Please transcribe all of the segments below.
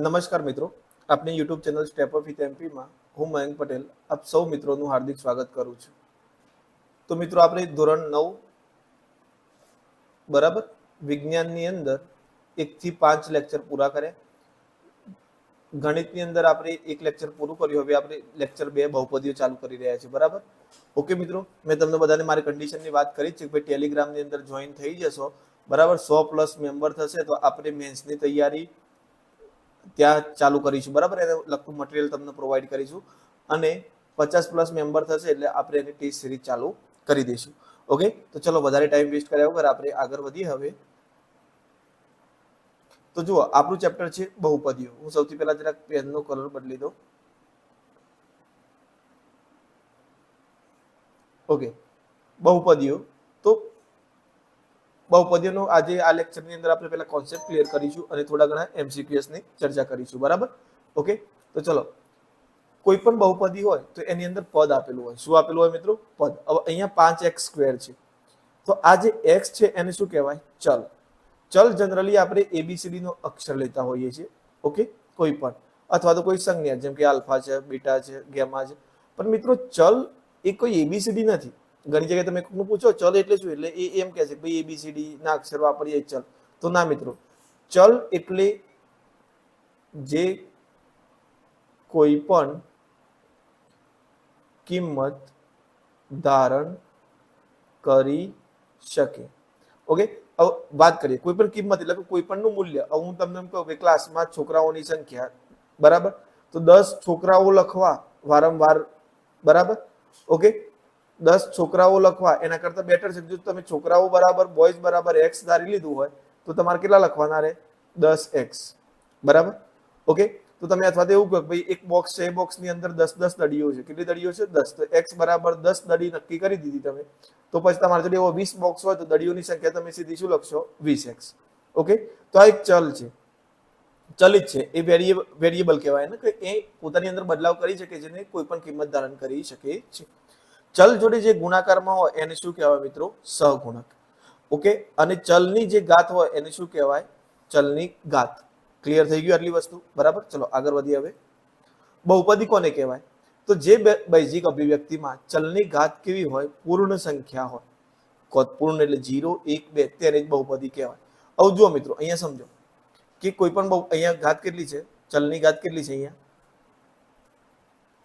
નમસ્કાર મિત્રો, આપની YouTube channel step up with એમપીમાં હું મયંક પટેલ આપ સૌ મિત્રોનું હાર્દિક સ્વાગત કરું છું. તો મિત્રો આપણે ધોરણ 9 બરાબર વિજ્ઞાનની અંદર 1 થી 5 લેક્ચર પૂરા કર્યા. ગણિતની અંદર આપણે એક લેક્ચર પૂરું કર્યું. હવે આપણે લેક્ચર 2 બહુપદીઓ ચાલુ કરી રહ્યા છીએ. બરાબર, ઓકે મિત્રો, મેં તમને બધાને મારી કન્ડિશનની વાત કરી છે કે ભાઈ ટેલિગ્રામની અંદર જોઈન થઈ જશો. બરાબર, 100+ મેમ્બર થશે તો આપણે મેન્સની તૈયારી ત્યાં ચાલુ કરીશું. બરાબર, એને લગતું મટીરિયલ તમને પ્રોવાઈડ કરીશું અને 50+ મેમ્બર થશે એટલે આપણે એની ટેસ્ટ સિરીઝ ચાલુ કરી દઈશું. ઓકે, તો ચલો વધારે ટાઈમ વેસ્ટ કર્યા વગર આપણે આગળ વધીએ. હવે તો જુઓ, આપણું ચેપ્ટર છે બહુપદીઓ. હું સૌથી પહેલા જરાક પેનનો કલર બદલી દઉં. ઓકે, બહુપદીઓ. તો બહુપદીઓનો આજે આ લેક્ચરની અંદર આપણે પહેલા કોન્સેપ્ટ ક્લિયર કરીશું અને થોડા ઘણા એમસીક્યુએસ ની ચર્ચા કરીશું. બરાબર, ઓકે, તો ચલો. કોઈ પણ બહુપદી હોય તો એની અંદર પદ આપેલું હોય. શું આપેલું હોય મિત્રો? પદ. હવે અહીંયા 5x² છે તો આ જે x છે એને શું કહેવાય? ચલ. ચલ જનરલી આપણે એબીસીડી નો અક્ષર લેતા હોઈએ છીએ. ઓકે, કોઈ પણ, અથવા તો કોઈ સંજ્ઞા જેમ કે આલ્ફા છે, બીટા છે, ગેમા છે. પણ મિત્રો ચલ એ કોઈ એબીસીડી નથી. ઘણી જગ્યાએ તમે કોકનું પૂછો ચલ એટલે શું, એટલે એ એમ કહે છે કે ભાઈ એબીસીડી ના અક્ષર વાપરીએ ચલ. તો ના મિત્રો, ચલ એટલે જે કોઈ પણ કિંમત ધારણ કરી શકે. ઓકે, હવે વાત કરીએ કોઈ પણ કિંમત એટલે કોઈ પણનું મૂલ્ય. હવે હું તમને એમ કહું કે ક્લાસમાં છોકરાઓની સંખ્યા, બરાબર, તો 10 છોકરાઓ લખવા વારંવાર, બરાબર, ઓકે, 10 છોકરાઓ લખવા એના કરતા બેટર છે જો તમે છોકરાઓ બરાબર બોયઝ બરાબર x ધારી લીધું હોય તો તમારે કેટલા લખવાના રહે? 10x. બરાબર, ઓકે. તો તમે અથવા તો એવું કહો ભાઈ એક બોક્સ છે, એ બોક્સની અંદર 10 દડીઓ છે. કેટલી દડીઓ છે? 10. તો x બરાબર 10 દડી નક્કી કરી દીધી તમે. તો પછી તમારે જો એવો 20 બોક્સ હોય તો દડીઓની સંખ્યા તમે સીધી શું લખશો? 20x. ઓકે, તો આ એક ચલ છે, ચલિત છે. એ વેરિયેબલ કહેવાય ને, કે એ પોતાની અંદર બદલાવ કરી શકે છે ને કોઈ પણ કિંમત ધારણ કરી શકે છે. ચલ જોડે જે ગુણાકારમાં હોય એને શું કહેવાય મિત્રો? સહગુણક. ઓકે, અને ચલની જે ઘાત હોય એને શું કહેવાય? ચલની ઘાત. ક્લિયર થઈ ગયું આટલી વસ્તુ? બરાબર, ચલો આગળ વધીએ. હવે બહુપદી કોને કહેવાય? તો જે બૈજિક અભિવ્યક્તિમાં ચલની ઘાત કેવી હોય? પૂર્ણ સંખ્યા હોય. પૂર્ણ એટલે 0, 1, 2, તેને જ બહુપદી કહેવાય. હવે જુઓ મિત્રો, અહીંયા સમજો કે કોઈ પણ અહીંયા ઘાત કેટલી છે? ચલની ઘાત કેટલી છે? અહીંયા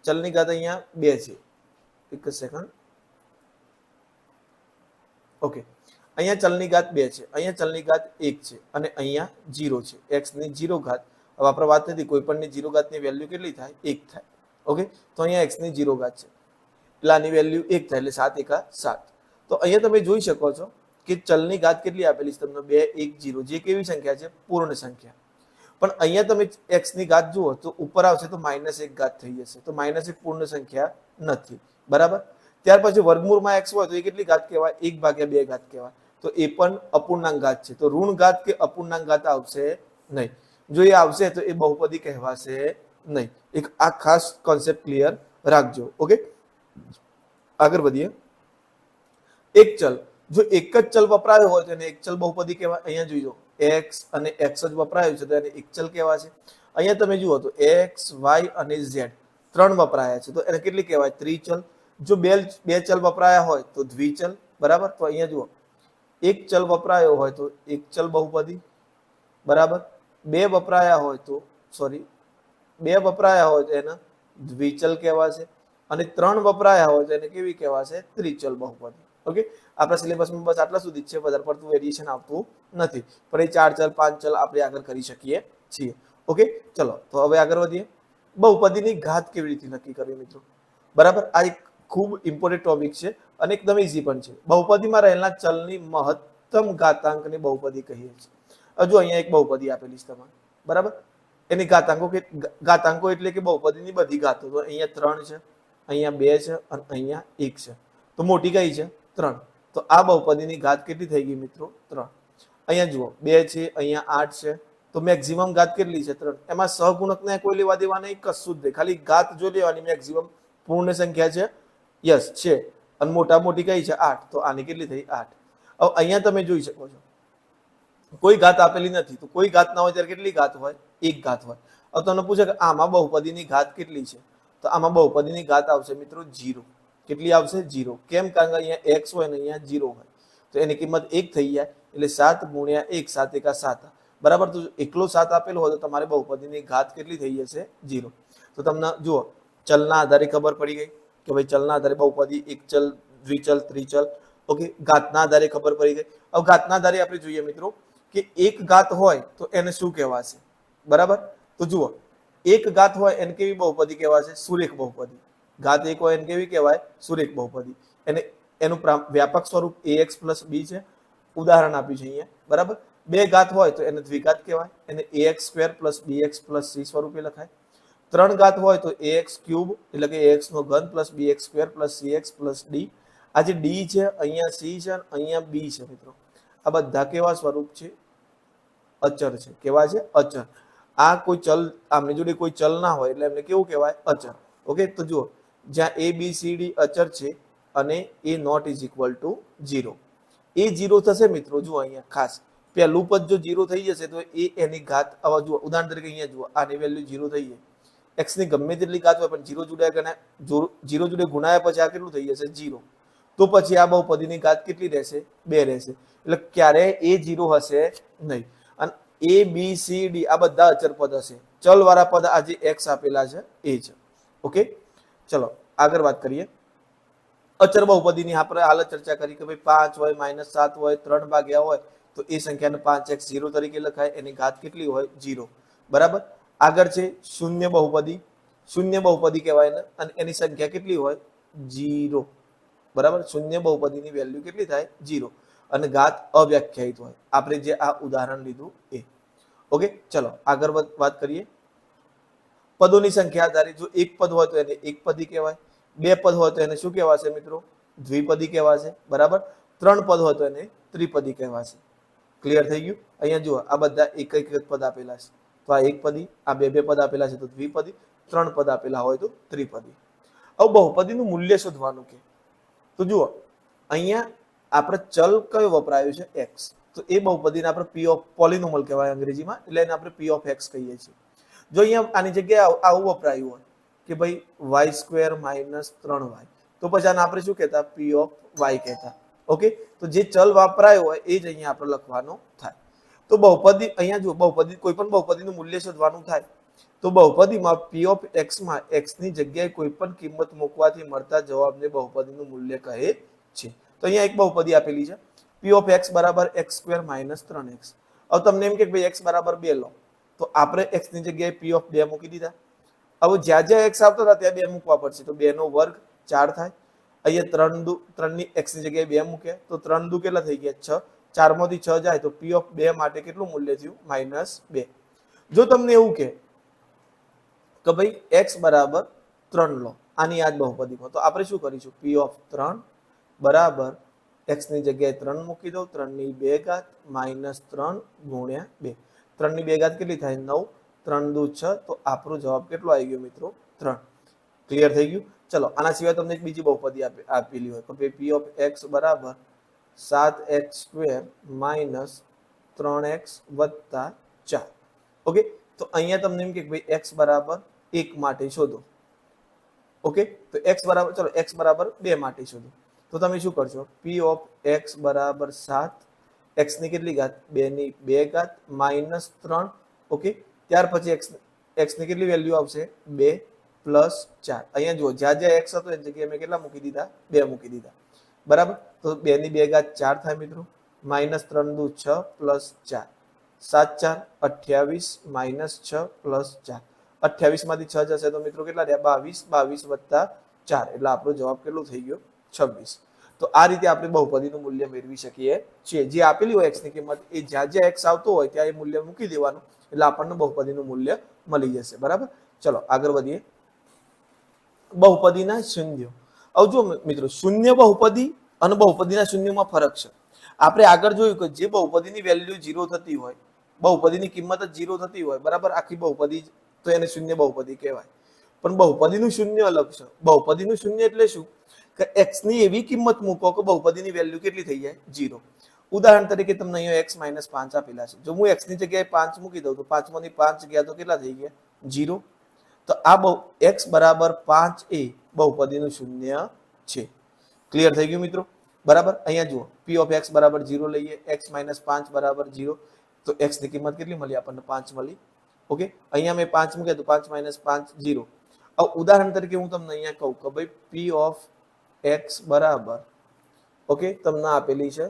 ચલની ઘાત અહીંયા 2 છે. એક સેકન્ડ. ઓકે, અહીંયા ચલની ઘાત 2 છે, અહીંયા ચલની ઘાત 1 છે અને અહીંયા 0 છે. x ની 0 ઘાત. હવે આપણે વાત નથી કોઈ પણની 0 ઘાતની વેલ્યુ કેટલી થાય? 1 થાય. ઓકે, તો અહીંયા x ની 0 ઘાત છે એટલે આની વેલ્યુ 1 થાય એટલે 7 એકા 7. તો અહીંયા તમે જોઈ શકો છો કે ચલની ઘાત કેટલી આપેલી છે તમને? 2, 1, 0. જે કેવી સંખ્યા છે? પૂર્ણ સંખ્યા. પણ અહીંયા તમે x ની ઘાત જુઓ તો ઉપર આવશે તો -1 ઘાત થઈ જશે. તો -1 પૂર્ણ સંખ્યા નથી. બરાબર, ત્યાર પછી વર્ગમૂળમાં x હોય તો એ કેટલી ઘાત કહેવાય? 1/2 ઘાત કહેવાય. તો એ પણ અપૂર્ણાંક ઘાત છે. તો ઋણ ઘાત કે અપૂર્ણાંક ઘાત આવશે નહીં. જો એ આવશે તો એ બહુપદી કહેવાશે નહીં. એક આ ખાસ કોન્સેપ્ટ ક્લિયર રાખજો. ઓકે, આગળ વધીએ. એક ચલ, જો એક જ ચલ વપરાયો હોય તો એને એક ચલ બહુપદી કહેવાય. અહીંયા જોઈજો x અને x જ વપરાયું છે તો એને એક ચલ કહેવાશે. અહીંયા તમે જુઓ તો x, y અને z 3 વપરાયા છે તો એને કેટલી કહેવાય? ત્રિચલ. જો બે ચલ વપરાયા હોય તો દ્વિચલ. બરાબર, તો અહીંયા જુઓ એક ચલ વપરાયો હોય તો એક ચલ બહુપદી. બરાબર, બે વપરાયા હોય તો એને દ્વિચલ કહેવાશે અને 3 વપરાયા હોય તો એને કેવી કહેવાશે? ત્રિચલ બહુપદી. ઓકે, આપણા સિલેબસમાં બસ આટલા સુધી જ છે, વધારે પડતું વેરિએશન આવતું નથી. પણ એ 4 ચલ 5 ચલ આપણે આગળ કરી શકીએ છીએ. ઓકે, ચલો તો હવે આગળ વધીએ. બહુપદીની ઘાત કેવી રીતે નક્કી કરવી મિત્રો? બરાબર, આ એક ખૂબ ઇમ્પોર્ટન્ટ ટોપિક છે અને એકદમ ઈઝી પણ છે. બહુપદીમાં રહેલા ચલની મહત્તમ ઘાતાંકને બહુપદી કહીએ છીએ. હજુ અહીંયા એક બહુપદી આપેલી છે તમારે, બરાબર, એની ઘાતાંકો એટલે કે બહુપદીની બધી ઘાતો. તો અહીંયા 3 છે, અહીંયા 2 છે અને અહીંયા 1 છે. તો મોટી કઈ છે? 3. તો આ બહુપદીની ઘાત કેટલી થઈ ગઈ મિત્રો? 3. અહીંયા જુઓ 2 છે, અહીંયા 8 છે. તો મેક્સિમમ ઘાત કેટલી છે? 3. એમાં સહગુણકને કોઈ લેવા દેવા નહીં, કશું જ નહીં, ખાલી ઘાત જો લેવાની. મેક્સિમમ પૂર્ણ સંખ્યા છે, યસ છે, અને મોટા મોટી કઈ છે? 8. તો આની કેટલી થઈ? 8. હવે અહીંયા તમે જોઈ શકો છો કોઈ ઘાત આપેલી નથી. તો કોઈ ઘાત ના હોય ત્યારે કેટલી ઘાત હોય? એક ઘાત હોય. હવે તમને પૂછે કે આમાં બહુપદીની ઘાત કેટલી છે, તો આમાં બહુપદીની ઘાત આવશે મિત્રો 0. કેટલી આવશે? 0. કેમ? કારણ કે અહીંયા x હોય ને અહીંયા 0 હોય, તો એની કિંમત 1 થઈ જાય, એટલે 7 ગુણ્યા 1, 7 એકા 7, બરાબર. તો એકલો 7 આપેલો હોય તો તમારે બહુપદીની ઘાત કેટલી થઈ જશે? 0. તો તમને જુઓ ચલના આધારે ખબર પડી ગઈ કે ભાઈ ચલના આધારે બહુપદી એક ચલ, દ્વિચલ, ત્રિચલ. ઓકે, ઘાતના આધારે ખબર પડી ગઈ. હવે ઘાતના આધારે આપણે જોઈએ મિત્રો કે એક ઘાત હોય તો એને શું કહેવાશે, બરાબર. તો જુઓ એક ઘાત હોય એને કેવી બહુપદી કહેવાશે? સુરેખ બહુપદી. ઘાત એક હોય એને કેવી કહેવાય? સુરેખ બહુપદી. એને એનું વ્યાપક સ્વરૂપ ax + b છે, ઉદાહરણ આપ્યું છે અહીંયા, બરાબર. બે ઘાત હોય તો એને દ્વિઘાત કહેવાય, એને ax² + bx + c સ્વરૂપે લખાય. ત્રણ ઘાત હોય તો ax³ એટલે કે ax3 + bx² + cx + d. આ જે d છે અહીંયા c છે અને અહીંયા b છે મિત્રો, આ બધા કેવા સ્વરૂપ છે? અચર છે. કેવા છે? અચર. આ કોઈ ચલ, આમની જોડે કોઈ ચલ ના હોય એટલે એમને કેવું કહેવાય? અચર. ઓકે, તો જુઓ જ્યાં a b c d અચર છે અને a not is equal to 0, એ 0 થશે મિત્રો. જુઓ અહીંયા ખાસ પહેલું પદ જો 0 થઈ જશે તો એ એની ઘાત, હવે જુઓ ઉદાહરણ તરીકે અહીંયા જુઓ આની વેલ્યુ 0 થઈ જાય, x ની ગમે તેટલી ઘાત હોય પણ 0 જોડે ગુણાયા પછી આ કેટલું થઈ જશે? 0. તો પછી આ બહુપદીની ઘાત કેટલી રહેશે? 2 રહેશે. એટલે ક્યારે એ 0 હશે નહીં. અને a b c d આ બધા અચર પદ હશે. ચલ વાળા પદ આ જે x આપેલા છે એ છે. ઓકે, ચલો આગળ વાત કરીએ. અચર બહુપદીની આપણે હાલ ચર્ચા કરી કે ભાઈ 5 હોય, -7 હોય, 3 ભાગ્યા હોય તો એ સંખ્યાને 5x 0 તરીકે લખાય, એની ઘાત કેટલી હોય? 0, બરાબર. આગળ છે શૂન્ય બહુપદી. શૂન્ય બહુપદી કહેવાય ને, અને એની સંખ્યા કેટલી હોય? 0, બરાબર. શૂન્ય બહુપદીની વેલ્યુ કેટલી થાય? 0, અને ઘાત અવ્યાખ્યાયિત હોય. આપણે જે આ ઉદાહરણ લીધું એ. ઓકે, ચલો આગળ વાત કરીએ. પદોની સંખ્યા આધારે જો એક પદ હોય તો એને એકપદી કહેવાય, બે પદ હોય તો એને શું કહેવાશે મિત્રો? દ્વિપદી કહેવાશે, બરાબર. ત્રણ પદ હોય તો એને ત્રિપદી કહેવાશે. ક્લિયર થઈ ગયું? અહીંયા જુઓ આ બધા એક એક પદ આપેલા છે તો આ એક પદી, આ બે પદ આપેલા છે તો દ્વિપદી, ત્રણ પદ આપેલા હોય તો ત્રિપદી. હવે બહુપદીનું મૂલ્ય શોધવાનું કે, તો જુઓ અહીંયા આપણે ચલ કયો વપરાયું છે? x. તો એ બહુપદીને આપણે p ઓફ પોલિનોમલ કહેવાય અંગ્રેજીમાં, એટલે એને આપણે p ઓફ x કહીએ છીએ. જો અહીંયા આની જગ્યાએ આવું વપરાયું હોય કે ભાઈ y² - 3y, તો પછી આને આપણે શું કહેતા? p ઓફ y કહેતા. ઓકે, તો જે ચલ વાપરાયો હોય એ જ અહીંયા આપણે લખવાનો થાય. તો બહુપદી અહીંયા જો બહુપદી, કોઈ પણ બહુપદીનું મૂલ્ય શોધવાનું થાય તો બહુપદીમાં p ઓફ x માં x ની જગ્યાએ કોઈ પણ કિંમત મૂકવાથી મળતા જવાબને બહુપદીનું મૂલ્ય કહે છે. તો અહીંયા એક બહુપદી આપેલી છે p of x = x² - 3x. હવે તમને એમ કે ભાઈ x = 2 લો, તો આપણે x ની જગ્યાએ p ઓફ 2 મૂકી દીધા. હવે જ્યાં જ્યાં x આવતા હતા ત્યાં 2 મૂકવા પડશે, તો 2 નો વર્ગ 4 થાય. અહીંયા 3 ની x ની જગ્યાએ 2 મૂક્યા તો 3 દુ કેટલા થઈ ગયા? 6. 4 માંથી 6 જાય તો p ઓફ 2 માટે કેટલું મૂલ્ય થયું? -2. જો તમને એવું કે ભાઈ x = 3 લો આની યાદ બહુપદીમાં, તો આપણે શું કરીશું? p ઓફ 3 બરાબર x ની જગ્યાએ 3 મૂકી દો, 3 ની 2 ઘાત -3 ગુણ્યા 2. 3 ની 2 ઘાત કેટલી થાય? 9. 3 દુ 6, તો આપણો જવાબ કેટલો આવી ગયો મિત્રો? 3. ક્લિયર થઈ ગયું? ચલો આના સિવાય તમને એક બીજી બહુપદી આપેલી હોય તો p of x = 7x² - 3x + 4. Okay, તો અહીંયા તમને એમ કે ભાઈ x = 1 માટે શોધો. ઓકે, તો x = ચલો x = 2 માટે શોધો. તો તમે શું કરશો? p ઓફ x = 7, x ની કેટલી ઘાત? 2 ની 2 ઘાત -3. ઓકે, ત્યાર પછી x ની કેટલી વેલ્યુ આવશે? 2 + 4. અહીંયા જુઓ જ્યાં જ્યાં x હતો એની જગ્યાએ મેં કેટલા મૂકી દીધા? 2 મૂકી દીધા, બરાબર. તો 2 ની 2 ઘાત 4 થાય મિત્રો, -3 દુ 6 + 4, 7 × 4 = 28 - 6 + 4. 28 માંથી 6 જશે તો મિત્રો કેટલા રહ્યા? 22. 22 + 4 એટલે આપણો જવાબ કેટલો થઈ ગયો? 26. તો આ રીતે આપણે બહુપદીનું મૂલ્ય મેળવી શકીએ છીએ. જે આપેલી હોય x ની કિંમત એ જ્યાં જ્યાં x આવતો હોય ત્યાં એ મૂલ્ય મૂકી દેવાનું, એટલે આપણને બહુપદીનું મૂલ્ય મળી જશે. બરાબર, ચલો આગળ વધીએ. બહુપદીના શૂન્યો. હવે જો મિત્રો શૂન્ય બહુપદી અને બહુપદીના શૂન્યમાં ફરક છે. આપણે આગળ જોયું કે જે બહુપદીની વેલ્યુ 0 થતી હોય, બહુપદીની કિંમત જ 0 થતી હોય, બરાબર, આખી બહુપદી, તો એને શૂન્ય બહુપદી કહેવાય. પણ બહુપદીનું શૂન્ય અલગ છે. બહુપદીનું શૂન્ય એટલે શું? કે x ની એવી કિંમત મૂકો કે બહુપદીની વેલ્યુ કેટલી થઈ જાય? 0. ઉદાહરણ તરીકે તમને અહીંયા x - 5 આપેલા છે. જો હું x ની જગ્યાએ 5 મૂકી દઉં તો 5 માંથી 5 ગયા તો કેટલા થઈ ગયા? 0. તો આ x બરાબર 5 એ બહુપદીનું શૂન્ય છે. ક્લિયર થઈ ગયું મિત્રો? બરાબર. અહીંયા જુઓ p ઓફ x બરાબર 0 લઈએ, x માઇનસ 5 બરાબર 0. તો x ની કિંમત કેટલી મળી આપણને? 5 મળી. ઓકે, અહીંયા મેં 5 મૂક્યા તો 5 માઇનસ 5 0. હવે ઉદાહરણ તરીકે હું તમને અહીંયા કહું કે ભાઈ p ઓફ x બરાબર, ઓકે, તમને આપેલી છે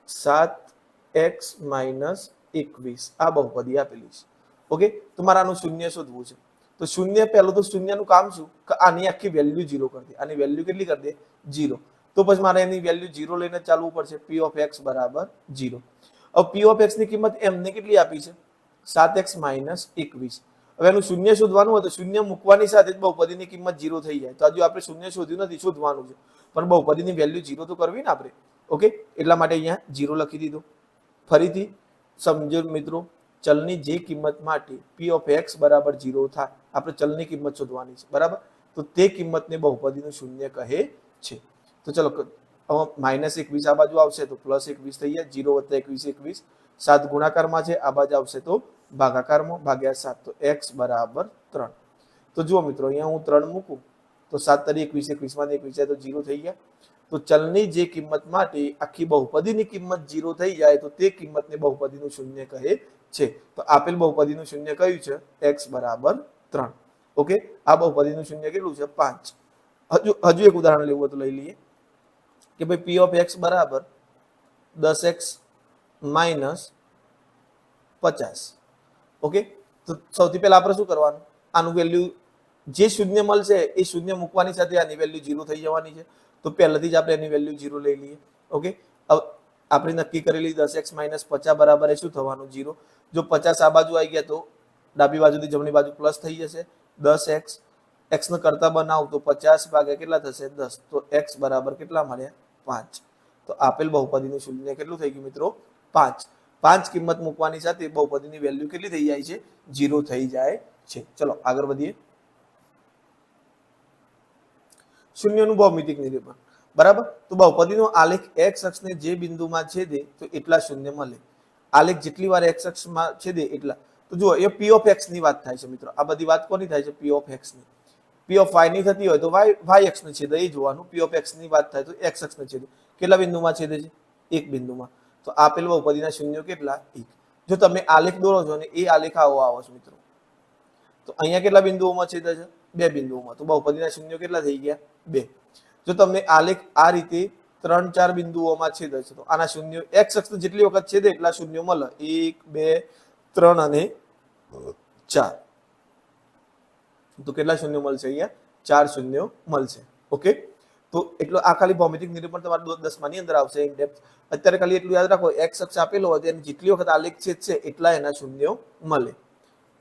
7x માઇનસ 21. આ બહુપદી આપેલી છે. ઓકે, તો મારે આનું શૂન્ય શોધવું છે. તો શૂન્ય, પહેલું તો શૂન્યનું કામ શું કે આની આખી વેલ્યુ 0 કરી દે. આની વેલ્યુ કેટલી કરી દે? 0. તો પછી મારે એની વેલ્યુ 0 લઈને ચાલવું પડશે. p ઓફ x બરાબર 0. હવે p ઓફ x ની કિંમત એમને કેટલી આપી છે? 7x minus 21. હવે એનું શૂન્ય શોધવાનું હોય તો શૂન્ય મૂકવાની સાથે જ બહુપદીની કિંમત 0 થઈ જાય. તો હજુ આપણે શૂન્ય શોધ્યું નથી, શોધવાનું છે, પણ બહુપદીની વેલ્યુ 0 તો કરવી ને આપણે. ઓકે, એટલા માટે અહીંયા 0 લખી દીધું. ફરીથી સમજો મિત્રો, ચલની જે કિંમત માટે p ઓફ x બરાબર 0 થાય, આપણે ચલની કિંમત શોધવાની છે. બરાબર. તો તે કિંમતને બહુપદીનું શૂન્ય કહે છે. તો ચલો, માઇનસ 21 આ બાજુ આવશે તો પ્લસ 21 થઈ જાય. 0 વત્તા 21 21. 7 ગુણાકારમાં છે, આ બાજુ આવશે તો ભાગાકારમાં, ભાગ્યા 7. તો x બરાબર 3. તો જુઓ મિત્રો, અહીંયા હું 3 મૂકું તો 7 તરી 21, 21 માંથી 21 જાય તો 0 થઈ ગયા. તો ચલની જે કિંમત માટે આખી બહુપદીની કિંમત 0 થઈ જાય તો તે કિંમતને બહુપદીનું શૂન્ય કહે છે. તો આપેલ બહુપદીનું શૂન્ય કયું છે? x બરાબર 3. ઓકે, આ બહુપદીનું શૂન્ય કેટલું છે? 5. હજુ એક ઉદાહરણ લેવું હોય તો લઈ લઈએ કે ભાઈ p ઓફ x બરાબર 10x માઇનસ 50. ઓકે, તો સૌથી પહેલા આપણે શું કરવાનું? આનું વેલ્યુ જે શૂન્ય મળશે એ શૂન્ય મૂકવાની સાથે આની વેલ્યુ 0 થઈ જવાની છે. તો પહેલાથી જ આપણે એની વેલ્યુ 0 લઈ લઈએ. ઓકે, હવે આપણે નક્કી કરેલી 10x માઇનસ 50 બરાબર એ શું થવાનું? 0. જો 50 આ બાજુ આવી ગયા તો ડાબી બાજુથી જમણી બાજુ પ્લસ થઈ જશે. 10x, x ને કરતા બનાવ તો 50 ભાગ્યા કેટલા થશે? 10. તો x બરાબર કેટલા મળ્યા? 5. તો આપેલ બહુપદીનું શૂન્ય કેટલું થઈ ગયું મિત્રો? 5. 5 કિંમત મૂકવાની સાથે બહુપદીની વેલ્યુ કેટલી થઈ જાય છે? 0 થઈ જાય છે. ચલો આગળ વધીએ. શૂન્યનું ભૌમિતિક નિરૂપણ. બરાબર. તો બહુપદીનો આલેખ x અક્ષને જે બિંદુમાં છેદે તો એટલા શૂન્ય મળે. આલેખ જેટલી વાર x અક્ષમાં છેદે એટલા. તો જુઓ, એ p ઓફ x ની વાત થાય છે મિત્રો. આ બધી વાત કોની થાય છે? p ઓફ x ની. p ઓફ y ની થતી હોય તો y અક્ષ ને છેદે એ જોવાનું. p ઓફ x ની વાત થાય તો x અક્ષ ને છેદે. કેટલા બિંદુમાં છેદે છે? એક બિંદુમાં. તો આપેલ બહુપદીના શૂન્યો કેટલા? 1. જો તમે આલેખ દોરો છો ને એ આલેખ આવો આવે છે મિત્રો, તો અહીંયા કેટલા બિંદુઓમાં છેદે છે? 2 બિંદુઓમાં. તો બહુપદીના શૂન્યો કેટલા થઈ ગયા? 2. જો તમને આલેખ આ રીતે 3-4 બિંદુઓમાં છેદે છે તો આના શૂન્યો x અક્ષ જેટલી વખત છેદે એટલા શૂન્યો મળે. 1 2 3 અને 4. તો કેટલા શૂન્યો મળશે? અહીંયા 4 શૂન્યો મળશે. ઓકે, તો એટલો આ ખાલી ભૌમિતિક નિરૂપણ તમારે 10મા ની અંદર આવશે ઇન ડેપ્થ. અત્યારે ખાલી એટલું યાદ રાખો, x અક્ષ આપેલો હોય તો એની જેટલી વખત આલેખ છેદશે એટલા એના શૂન્યો મળે.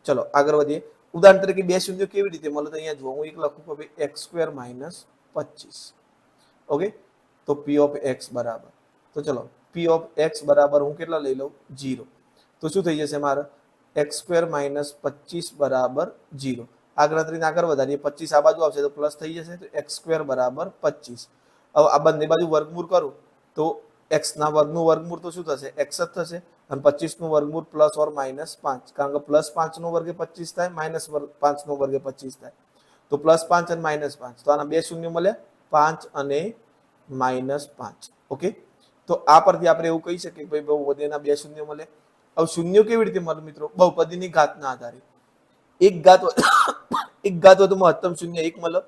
ચલો આગળ વધીએ. ઉદાહરણ તરીકે 2 શૂન્યો કેવી રીતે મળે? તો અહીંયા જુઓ, હું એક લખું કે ભાઈ x² માઇનસ 25. ઓકે, તો p ઓફ x બરાબર, તો ચલો p ઓફ x બરાબર હું કેટલા લઈ લઉં? 0. તો શું થઈ જશે મારે? x² માઇનસ 25 બરાબર 0. આ ગણતરીને આગળ વધારીએ. 25 આ બાજુ આવશે તો પ્લસ થઈ જશે. તો x² બરાબર 25. હવે આ બંને બાજુ વર્ગમૂળ કરું તો x ના વર્ગનું વર્ગમૂળ તો શું થશે? x જ થશે. અને 25 નું વર્ગમૂળ પ્લસ ઓર માઇનસ 5, કારણ કે પ્લસ 5 નો વર્ગ એ 25 થાય, માઇનસ 5 નો વર્ગ એ 25 થાય. તો પ્લસ 5 અને માઇનસ 5. તો આના 2 શૂન્ય મળ્યા, 5 અને માઇનસ 5. ઓકે, તો આ પરથી આપણે એવું કહી શકીએ કે ભાઈ બહુપદીના 2 શૂન્ય મળે. હવે શૂન્ય કેવી રીતે મળે મિત્રો? બહુપદીની ઘાતના આધારે. એક ઘાત હોય તો મહત્તમ શૂન્ય 1 મળે,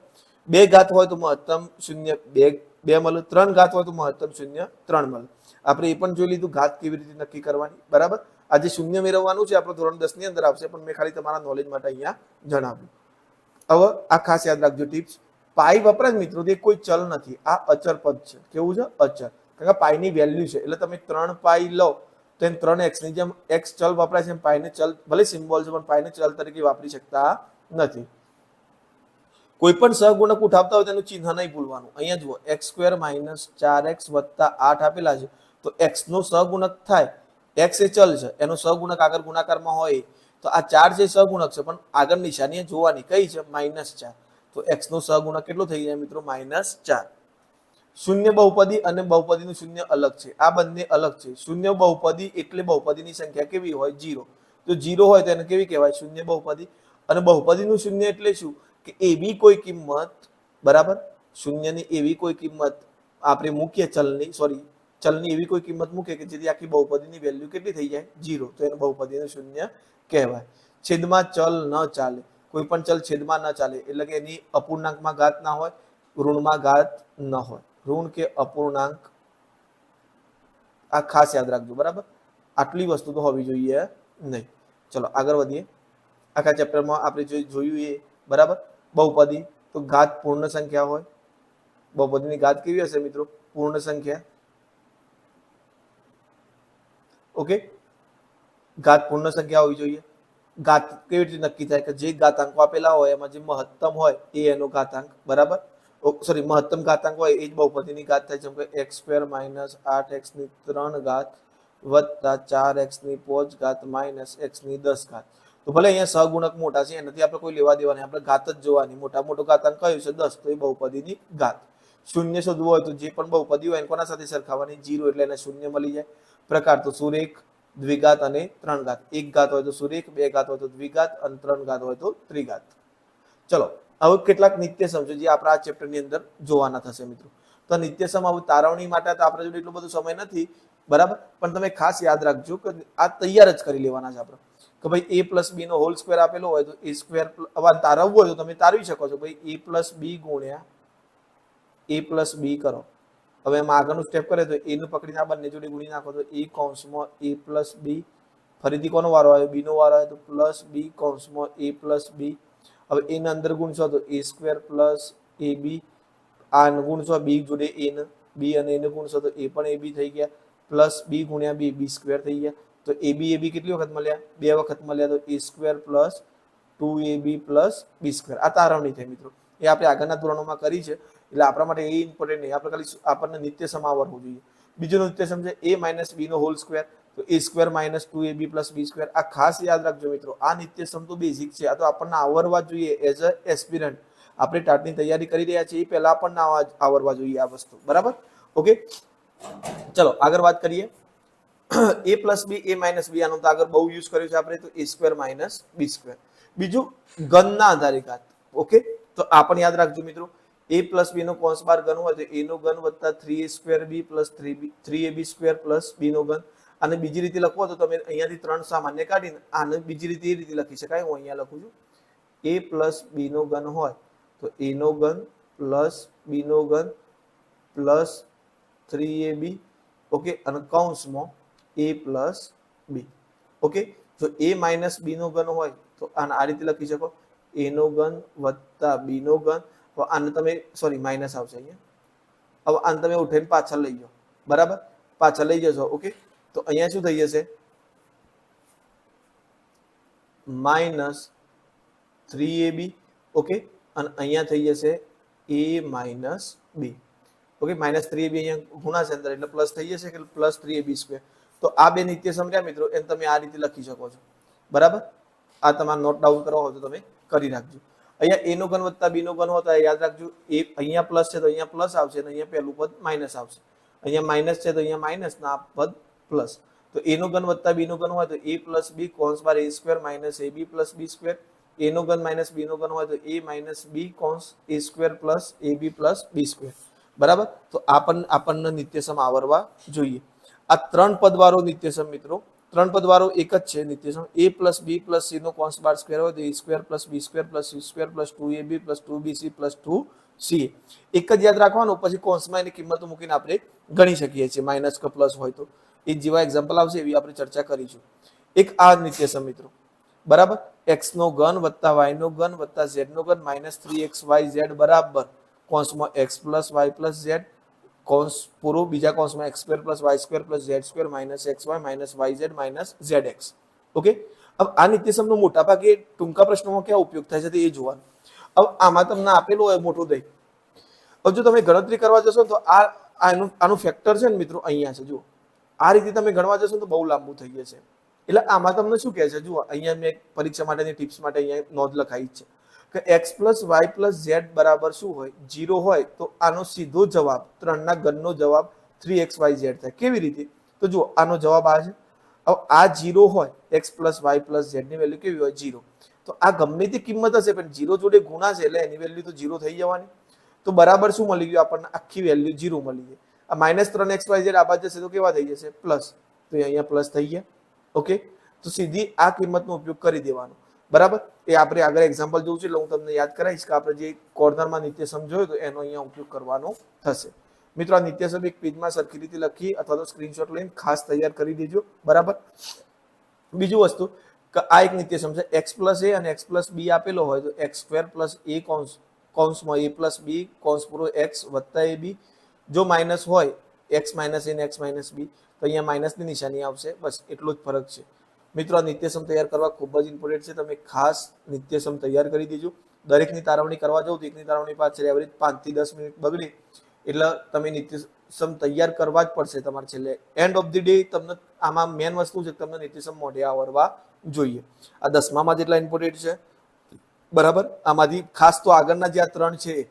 2 ઘાત હોય તો મહત્તમ શૂન્ય 2 મળે, 3 ઘાત હોય તો મહત્તમ શૂન્ય 3 મળે. આપણે એ પણ જોઈ લીધું ઘાત કેવી રીતે નક્કી કરવાની. બરાબર. આજે શૂન્ય મેળવવાનું છે આપણે ધોરણ 10 ની અંદર આવશે, પણ મેં ખાલી તમારા નોલેજ માટે અહીંયા જણાવ્યું. હવે આ ખાસ યાદ રાખજો ટિપ્સ. પાઈ વપરાય મિત્રો, તે કોઈ ચલ નથી, આ અચર પદ છે. કેવું છે? અચર. કારણ કે પાઈની વેલ્યુ છે, એટલે તમે 3 પાઈ લો તો એમ 3x ની જેમ x ચલ વપરાય છે, પાઈને ચલ ભલે સિમ્બોલ છે પણ પાઈને ચલ તરીકે વાપરી શકતા નથી. કોઈ પણ સહગુણક ઉઠાવતા હોય તેનું ચિહ્ન નહીં ભૂલવાનું. અહીંયા જુઓ, x² માઇનસ 4x વત્તા 8 આપેલા છે, તો x નો સહગુણક થાય. x એ ચલ છે, એનો સહગુણક આગળ ગુણાકારમાં હોય તો આ 4 છે સહગુણક છે, પણ આગળ નિશાની જોવાની કઈ છે? -4. તો x નો સહગુણક કેટલો થઈ જાય મિત્રો? -4. શૂન્ય બહુપદી અને બહુપદીનું શૂન્ય અલગ છે. આ બંને અલગ છે. શૂન્ય બહુપદી એટલે બહુપદીની સંખ્યા કેવી હોય? 0. તો 0 હોય તો એને કેવી કહેવાય? શૂન્ય બહુપદી. અને બહુપદીનું શૂન્ય એટલે શું કે એવી કોઈ કિંમત, બરાબર, શૂન્યની એવી કોઈ કિંમત આપણે મૂકીએ ચલની એવી કોઈ કિંમત મૂકે કે જેથી આખી બહુપદીની વેલ્યુ કેટલી થઈ જાય 0, તો એને બહુપદીનું શૂન્ય કહેવાય. છેદમાં ચલ ન ચાલે, કોઈ પણ ચલ છેદમાં ન ચાલે એટલે કે એની અપૂર્ણાંકમાં ઘાત ના હોય, ઋણમાં ઘાત ન હોય, ઋણ કે અપૂર્ણાંક, આ ખાસ યાદ રાખજો, બરાબર. આટલી વસ્તુ તો હોવી જોઈએ નહીં. ચલો આગળ વધીએ. આખા ચેપ્ટરમાં આપણે જોયું એ, બરાબર. બહુપદી તો ઘાત પૂર્ણ સંખ્યા હોય. બહુપદીની ઘાત કેવી હશે મિત્રો? પૂર્ણ સંખ્યા. ઓકે, ઘાત પૂર્ણ સંખ્યા હોવી જોઈએ. ઘાત કેવી રીતે નક્કી થાય કે જે ઘાતાંકો આપેલા હોય એમાં જે મહત્તમ હોય એ એનો ઘાતાંક, બરાબર. સોરી, મહત્તમ ઘાતાંક હોય એ જ બહુપદીની ઘાત થાય. જેમ કે x² - 8x ની 3 ઘાત વત્તા 4x ની 5 ઘાત માઇનસ x ની 10 ઘાત. તો ભલે અહીંયા સહગુણક મોટા છે, એનાથી આપણે કોઈ લેવા દેવા નહીં, આપણે ઘાત જ જોવાની. મોટો ઘાતાંક કયું છે? 10, તો એ બહુપદીની ઘાત. શૂન્ય શોધવું હોય તો જે પણ બહુપદી હોય કોના સાથે સરખાવવાની? 0, એટલે એને શૂન્ય મળી જાય. પ્રકાર તો સુરેખ, દ્વિઘાત અને 3 ઘાત. 1 ઘાત હોય તો સુરેખ, 2 ઘાત હોય તો દ્વિઘાત અને 3 ઘાત હોય તો ત્રિઘાત. ચલો હવે કેટલાક નિત્યસમ છે જે આપણા આ ચેપ્ટરની અંદર જોવાના થશે મિત્રો. તો નિત્યસમ હવે તારવણી માટે તો આપણા જોડે એટલો બધો સમય નથી, બરાબર, પણ તમે ખાસ યાદ રાખજો કે આ તૈયાર જ કરી લેવાના છે આપણે કે ભાઈ a + b નો હોલ સ્ક્વેર આપેલો હોય તો a સ્ક્વેર, હવે તારવવું હોય તો તમે તારવી શકો છો. ભાઈ a + b ગુણ્યા a + b કરો. હવે એમાં આગળનું સ્ટેપ કરે તો a નું પકડીને આ બંને જોડે ગુણી નાખો તો a કૌંસમાં a + b, ફરીથી કોનો વારો આવ્યો? b નો વારો આવ્યો તો પ્લસ b કૌંસમાં a + b. હવે a ને અંદર ગુણશો તો a² + ab, આ ગુણશો b જોડે a ને, b અને a ને ગુણશો તો a પણ ab થઈ ગયા, પ્લસ b ગુણ્યા b, b² થઈ ગયા. તો ab કેટલી વખત મળ્યા? 2 વખત મળ્યા, તો a² + 2ab + b². આ તારવણી થઈ મિત્રો. એ આપણે આગળના ધોરણોમાં કરી છે એટલે આપણા માટે એ ઇમ્પોર્ટન્ટ નહીં, આપણે ખાલી આપણને નિત્યસમ આવડવું જોઈએ. બીજો નિત્યસમ છે a - b નો હોલ સ્ક્વેર, તો a² - 2ab + b². આ ખાસ યાદ રાખજો મિત્રો. આ નિત્યસમ તો બેઝિક છે, આ તો આપણને આવડવા જોઈએ. એઝ અ એસ્પિરન્ટ આપણે ટાટની તૈયારી કરી રહ્યા છીએ એ પહેલા આપણને આવડવા જોઈએ આ વસ્તુ, બરાબર. ઓકે, ચલો આગળ વાત કરીએ. a + b, a - b, આનો તો આગળ બહુ યુઝ કર્યો છે આપણે, તો a² - b². બીજું ઘનના આધારે ઘાત. ઓકે, તો આ પણ યાદ રાખજો મિત્રો. a + b નો કૌંસ બાર ઘન હોય તો a નો ઘન વત્તા 3a² b + 3ab² + b નો ઘન. અને બીજી રીતે લખવો તો તમે અહીંયાથી 3 સામાન્ય કાઢીને આને બીજી રીતે એ રીતે લખી શકાય. હું અહીંયા લખું છું. a + b નો ઘન હોય તો a નો ઘન પ્લસ b નો ઘન પ્લસ 3ab, ઓકે, અને કૌંસમાં a + b. ઓકે, જો a - b નો ઘન હોય તો આને આ રીતે લખી શકો, a નો ઘન વત્તા b નો ઘન. તો આને તમે માઇનસ આવશે અહીંયા. હવે આને તમે ઉઠાઈને પાછળ લઈ જાઓ, બરાબર, પાછળ લઈ જશો. ઓકે, તો અહીંયા શું થઈ જશે? -3ab, ઓકે, અને અહીંયા થઈ જશે a - b. ઓકે, -3ab અહીંયા ગુણાશે અંદર એટલે પ્લસ થઈ જશે કે +3ab². તો આ બે નિત્યસમ રહ્યા મિત્રો, એને તમે આ રીતે લખી શકો છો, બરાબર. આ તમારે નોટ ડાઉન કરવા હોય તો તમે કરી રાખજો. અહીંયા a નો ઘન વત્તા b નો ઘન હોતા યાદ રાખજો. એ અહીંયા પ્લસ છે તો અહીંયા પ્લસ આવશે અને અહીંયા પહેલું પદ માઇનસ આવશે. અહીંયા માઇનસ છે તો અહીંયા માઇનસ ના પદ પ્લસ. તો a નો ઘન વત્તા b નો ઘન હોય તો a + b કૌંસ બાર a² - ab + b². a નો ઘન - b નો ઘન હોય તો a - b કૌંસ a² + ab + b². બરાબર. તો આપણને નિત્યસમ આવડવા જોઈએ. આ 3 પદ વાળો નિત્યસમ મિત્રો, 3 પદ વાળો એક જ છે નિત્યસમ. a + b + c નો કૌંસ બાર સ્ક્વેર હોય તો a² + b² + c² + 2ab + 2bc + 2ca. એક જ યાદ રાખવાનું, પછી કૌંસમાં એની કિંમતો મૂકીને આપણે ગણી શકીએ છીએ, માઇનસ કે પ્લસ હોય તો. એ જેવા એક્ઝામ્પલ આવશે એવી આપણે ચર્ચા કરીશું. એક આ નિત્યસમ મિત્રો, બરાબર. x નો ઘન વત્તા y નો ઘન વત્તા z નો ઘન -3xyz બરાબર કૌંસમાં x + y + z, કૌંસ પૂરો, બીજા કૌંસમાં x² + y² + z² - xy - yz - zx. Okay, હવે આ નિત્યસમનો મોટા ભાગે ટૂંકા પ્રશ્નોમાં ક્યાં ઉપયોગ થાય છે તે એ જોવાનું. હવે આમાં તમને આપેલું હોય મોટું દહીં, હવે જો તમે ગણતરી કરવા જશો તો આનું ફેક્ટર છે ને મિત્રો અહીંયા છે. જુઓ, આ રીતે તમે ગણવા જશો તો બહુ લાંબુ થઈ જશે. એટલે આમાં તમને શું કહે છે? જુઓ, અહીંયા મેં પરીક્ષા માટેની ટિપ્સ માટે અહીંયા નોંધ લખાઈ છે કે x + y + z બરાબર શું હોય? 0 હોય તો આનો સીધો જવાબ 3 ના ઘનનો જવાબ 3xyz થાય. કેવી રીતે? તો જુઓ, આનો જવાબ આ છે. હવે આ 0 હોય, x + y + z ની વેલ્યુ કેવી હોય? 0. તો આ ગમે તે કિંમત હશે પણ 0 જોડે ગુણાશે એટલે એની વેલ્યુ તો 0 થઈ જવાની. તો બરાબર શું મળી ગયું આપણને? આખી વેલ્યુ 0 મળી ગઈ. આ -3xyz આ બાજુ જશે તો કેવા થઈ જશે? પ્લસ. તો અહીંયા પ્લસ થઈ ગયા. ઓકે, તો સીધી આ કિંમતનો ઉપયોગ કરી દેવાનો. બરાબર, એ આપણે આગળ એક્ઝામ્પલ જોઉં છે એટલે હું તમને યાદ કરાવીશ કે આપણે જે કોર્નરમાં નિત્યસમ જોયો તો એનો અહીંયા ઉપયોગ કરવાનો થશે. મિત્રો, આ નિત્યસમ એક પેજમાં સરખી રીતે લખી અથવા તો સ્ક્રીનશોટ લઈને ખાસ તૈયાર કરી દેજો. બરાબર. બીજું વસ્તુ કે આ એક નિત્યસમ છે, x પ્લસ a અને x પ્લસ b આપેલો હોય તો x² પ્લસ a કૌંસમાં a પ્લસ b કૌંસ પૂરો x વત્તા ab. જો માઇનસ હોય x માઇનસ a ને x માઇનસ b તો અહીંયા માઇનસની નિશાની આવશે. બસ એટલો જ ફરક છે. મિત્રો, આ નિત્યસમ તૈયાર કરવા ખૂબ જ ઇમ્પોર્ટન્ટ છે. તમે ખાસ નિત્યસમ તૈયાર કરી દેજો. દરેકની તારવણી કરવા જાવ તો એકની તારવણી પાછળ એવરેજ 5 થી 10 મિનિટ બગડે એટલે તમે નિત્યસમ તૈયાર કરવા જ પડશે તમારે છેલ્લે. એન્ડ ઓફ ધી ડે તમને આમાં મેન વસ્તુ છે તમને નિત્યસમ મોઢે આવડવા જોઈએ. આ 10મામાં જેટલા ઇમ્પોર્ટન્ટ છે. બરાબર, આમાંથી ખાસ તો આગળના જે આ 3 છે,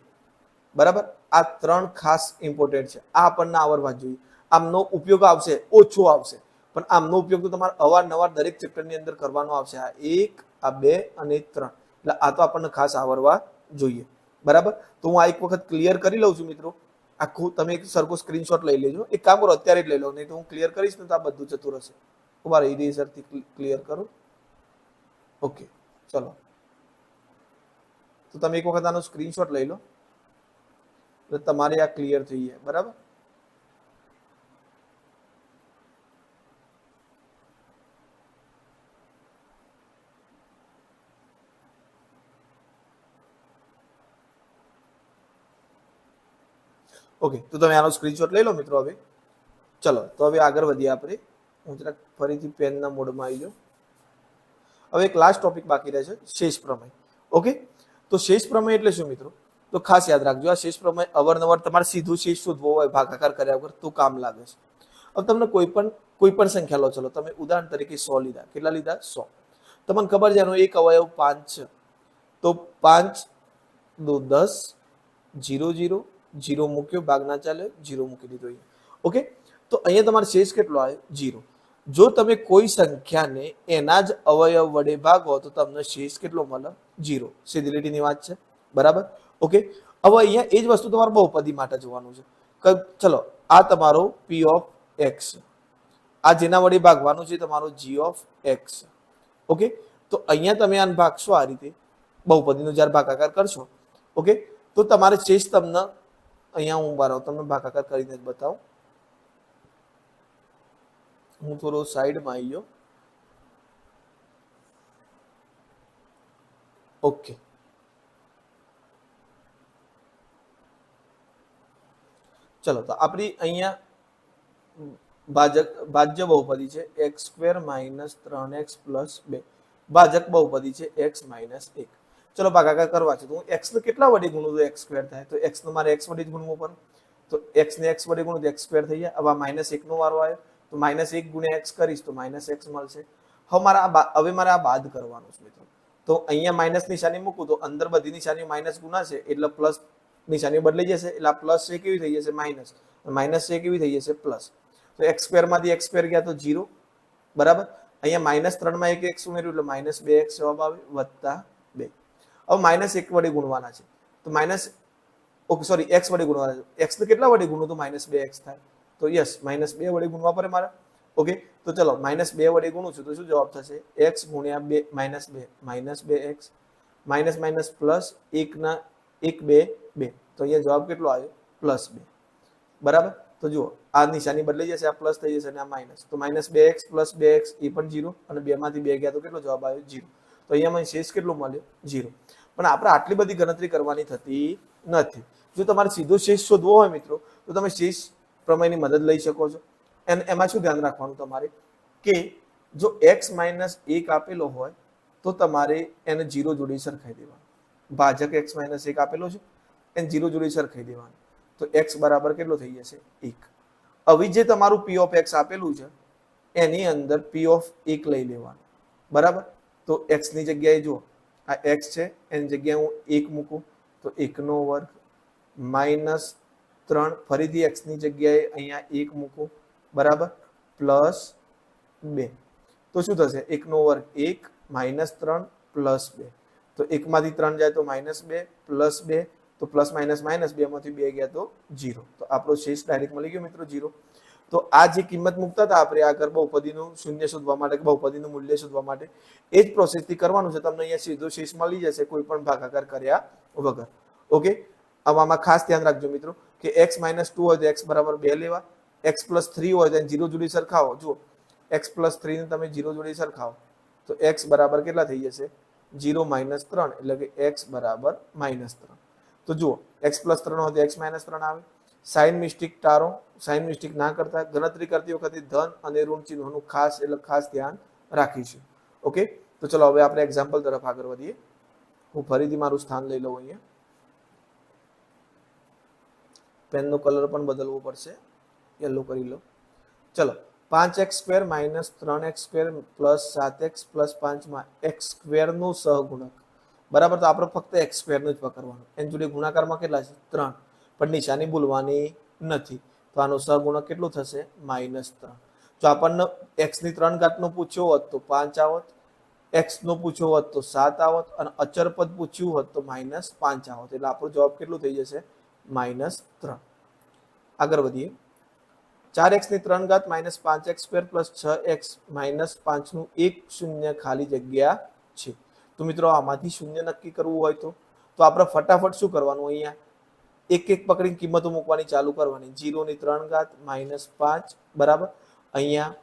બરાબર, આ 3 ખાસ ઇમ્પોર્ટન્ટ છે. આ આપણને આવડવા જોઈએ. આમનો ઉપયોગ આવશે, ઓછો આવશે, પણ આમનો ઉપયોગ તો તમારે અવારનવાર દરેક ચેપ્ટરની અંદર કરવાનો આવશે. આ 1, આ 2 અને 3 એટલે આ તો આપણને ખાસ આવડવા જોઈએ. બરાબર, તો હું આ એક વખત ક્લિયર કરી લઉં છું મિત્રો. આખું તમે એક સરખો સ્ક્રીનશોટ લઈ લેજો. એક કામ કરો, અત્યારે જ લઈ લો, નહીં તો હું ક્લિયર કરીશ ને તો આ બધું જતું રહેશે. તમારે ઇરેઝરથી ક્લિયર કરો. ઓકે, ચલો. તો તમે એક વખત આનો સ્ક્રીનશોટ લઈ લો એટલે તમારે આ ક્લિયર થઈ જાય. બરાબર, ઓકે, તો તમે આનો સ્ક્રીનશોટ લઈ લો મિત્રો. હવે ચલો, તો હવે આગળ વધીએ આપણે. હું જરાક ફરીથી પેનના મોડમાં આવી જાઉં. હવે એક લાસ્ટ ટોપિક બાકી રહે છે, શેષ પ્રમેય. ઓકે, તો શેષ પ્રમેય એટલે શું મિત્રો? તો ખાસ યાદ રાખજો, આ શેષ પ્રમેય અવારનવાર તમારે સીધું શેષ શોધવો હોય ભાગાકાર કર્યા વગર તો કામ લાગે છે. હવે તમને કોઈ પણ સંખ્યા લો, ચલો તમે ઉદાહરણ તરીકે 100 લીધા. કેટલા લીધા? 100. તમને ખબર છે એનો એક અવયવ 5 છે, તો 5 2 10, 0 0 0 મૂક્યો, ભાગ ના ચાલે, 0 મૂકી દીધો અહીંયા. ઓકે, તો અહીંયા તમારે શેષ કેટલો આવ્યો? 0. જો તમે કોઈ સંખ્યાને એના જ અવયવ વડે ભાગો તો તમને શેષ કેટલો મળે? 0. સીધી લીટીની વાત છે. બરાબર, ઓકે. હવે અહીંયા એ જ વસ્તુ તમારે બહુપદી માટે જોવાનું છે. ચલો, આ તમારો p ઓફ x, આ જેના વડે ભાગવાનું છે તમારો g ઓફ x. ઓકે, તો અહીંયા તમે આને ભાગશો આ રીતે, બહુપદીનો જ્યારે ભાગાકાર કરશો. ઓકે, તો તમારે શેષ તમને અહીંયા હું બાર તમને ભાગાકાર કરીને જ બતાવું. હું થોડો સાઈડમાં આવી ગયો. ઓકે, ચલો, તો આપણી અહીંયા ભાજ્ય બહુપદી છે x² - 3x + 2. ભાજક બહુપદી છે x - 1. ચલો, ભાગાકાર કરવા છે તો હું x ને કેટલા વડે ગુણું તો x² થાય? તો x ને મારે x વડે જ ગુણવું પડે. તો x ને x વડે ગુણું તો x² થઈ જાય. હવે -1 નો વારો આવ્યો તો -1 × x કરીશ તો -x મળશે. હવે મારે આ બાદ કરવાનું છે મિત્રો. તો અહીંયા માઇનસ નિશાની મૂકું તો અંદર બધી નિશાની માઇનસ ગુણાશે એટલે પ્લસ નિશાની બદલાઈ જશે. એટલે આ પ્લસ છે કેવી થઈ જશે? માઇનસ. માઇનસ છે કેવી થઈ જશે? પ્લસ. તો x² માંથી x² ગયા તો 0. બરાબર, અહીંયા -3 માં એક x ઉમેર્યું એટલે -2x જવાબ આવે વત્તા 2. હવે -1 વડે ગુણવાના છે તો ઓકે સોરી x વડે ગુણવાના છે. x ને કેટલા વડે ગુણું તો -2x થાય? તો યસ, -2 વડે ગુણવા પડે મારે. ઓકે, તો ચલો -2 વડે ગુણું છું તો શું જવાબ થશે? x × 2 -2x માઇનસ પ્લસ 1 ના 1 2 2. તો અહીંયા જવાબ કેટલો આવ્યો? +2. બરાબર, તો જુઓ આ નિશાની બદલાઈ જશે, આ પ્લસ થઈ જશે અને આ માઇનસ. તો -2x + 2x એ પણ 0 અને 2 માંથી 2 ગયા તો કેટલો જવાબ આવ્યો? 0. તો અહીંયા મને શેષ કેટલો મળ્યો? 0. પણ આપણે આટલી બધી ગણતરી કરવાની થતી નથી. જો તમારે સીધો શેષ શોધવો હોય મિત્રો તો તમે શેષ પ્રમેયની મદદ લઈ શકો છો. અને એમાં શું ધ્યાન રાખવાનું તમારે કે જો x - 1 આપેલો હોય તો તમારે એને 0 જોડે સરખાઈ દેવાનું. ભાજક x - 1 આપેલો છે એને 0 જોડે સરખાઈ દેવાનું. તો x બરાબર કેટલો થઈ જશે? 1. હવે જે તમારું p ઓફ x આપેલું છે એની અંદર p ઓફ 1 લઈ લેવાનું. બરાબર, તો x ની જગ્યાએ જો આ x છે એની જગ્યાએ હું 1 મૂકું તો 1² -3 ફરીથી x ની જગ્યાએ અહીંયા 1 મૂકું. બરાબર, +2. તો શું થશે? 1² 1 -3 +2 તો 1 માંથી 3 જાય તો -2 +2 તો પ્લસ માઇનસ માઇનસ 2 માંથી 2 ગયા તો 0 તો આપણો શેષ ડાયરેક્ટ મળી ગયો મિત્રો 0 તો આ જે કિંમત મૂકતા હતા આપણે આગળ બહુપદીનું શૂન્ય શોધવા માટે કે બહુપદીનું મૂલ્ય શોધવા માટે એ જ પ્રોસેસથી કરવાનું છે તમને અહીંયા સીધો શેષ મળી જશે કોઈ પણ ભાગાકાર કર્યા વગર ઓકે હવે આમાં ખાસ ધ્યાન રાખજો મિત્રો કે x - 2 હોય તો x બરાબર 2 લેવા x + 3 હોય તો 0 જોડી સરખાવો જુઓ x + 3 ને તમે 0 જોડી સરખાવો તો x બરાબર કેટલા થઈ જશે 0 - 3 એટલે કે x બરાબર -3 તો જુઓ x + 3 હોય તો x - 3 આવે સાઇન મિસ્ટેક ટાળો સાઇન મિસ્ટેક ના કરતા ગણતરી કરતી વખતે ધન અને ઋણ ચિહ્નોનું ખાસ ધ્યાન રાખીશું ઓકે તો ચલો હવે આપણે એક્ઝામ્પલ તરફ આગળ વધીએ હું ફરીથી મારું સ્થાન લઈ લઉં અહીંયા પેનનો કલર પણ બદલવો પડશે યલો કરી લો ચલો 5x² - 3x² + 7x + 5 માં x² નો સહગુણક બરાબર તો આપણે ફક્ત x² નું જ પકડવાનું એની જોડે ગુણાકારમાં કેટલા છે 3 પણ નિશાની ભૂલવાની નથી તો આનો સહગુણક કેટલું થશે -3 જો આપણને x ની 3 ઘાત નો પૂછ્યો હોત તો 5 આવત x નો પૂછ્યો હોત તો 7 આવત અને અચર પદ પૂછ્યું હોત તો -5 આવત એટલે આપણો જવાબ કેટલો થઈ જશે -3 આગળ વધીએ 4x ની 3 ઘાત -5x² + 6x - 5 નું એક શૂન્ય ખાલી જગ્યા છે તો મિત્રો આમાંથી શૂન્ય નક્કી કરવું હોય તો આપણે ફટાફટ શું કરવાનું અહીંયા એક એક પકડીને કિંમતો મૂકવાની ચાલુ કરવાની 0 ની 3 ઘાત -5 બરાબર અહીંયા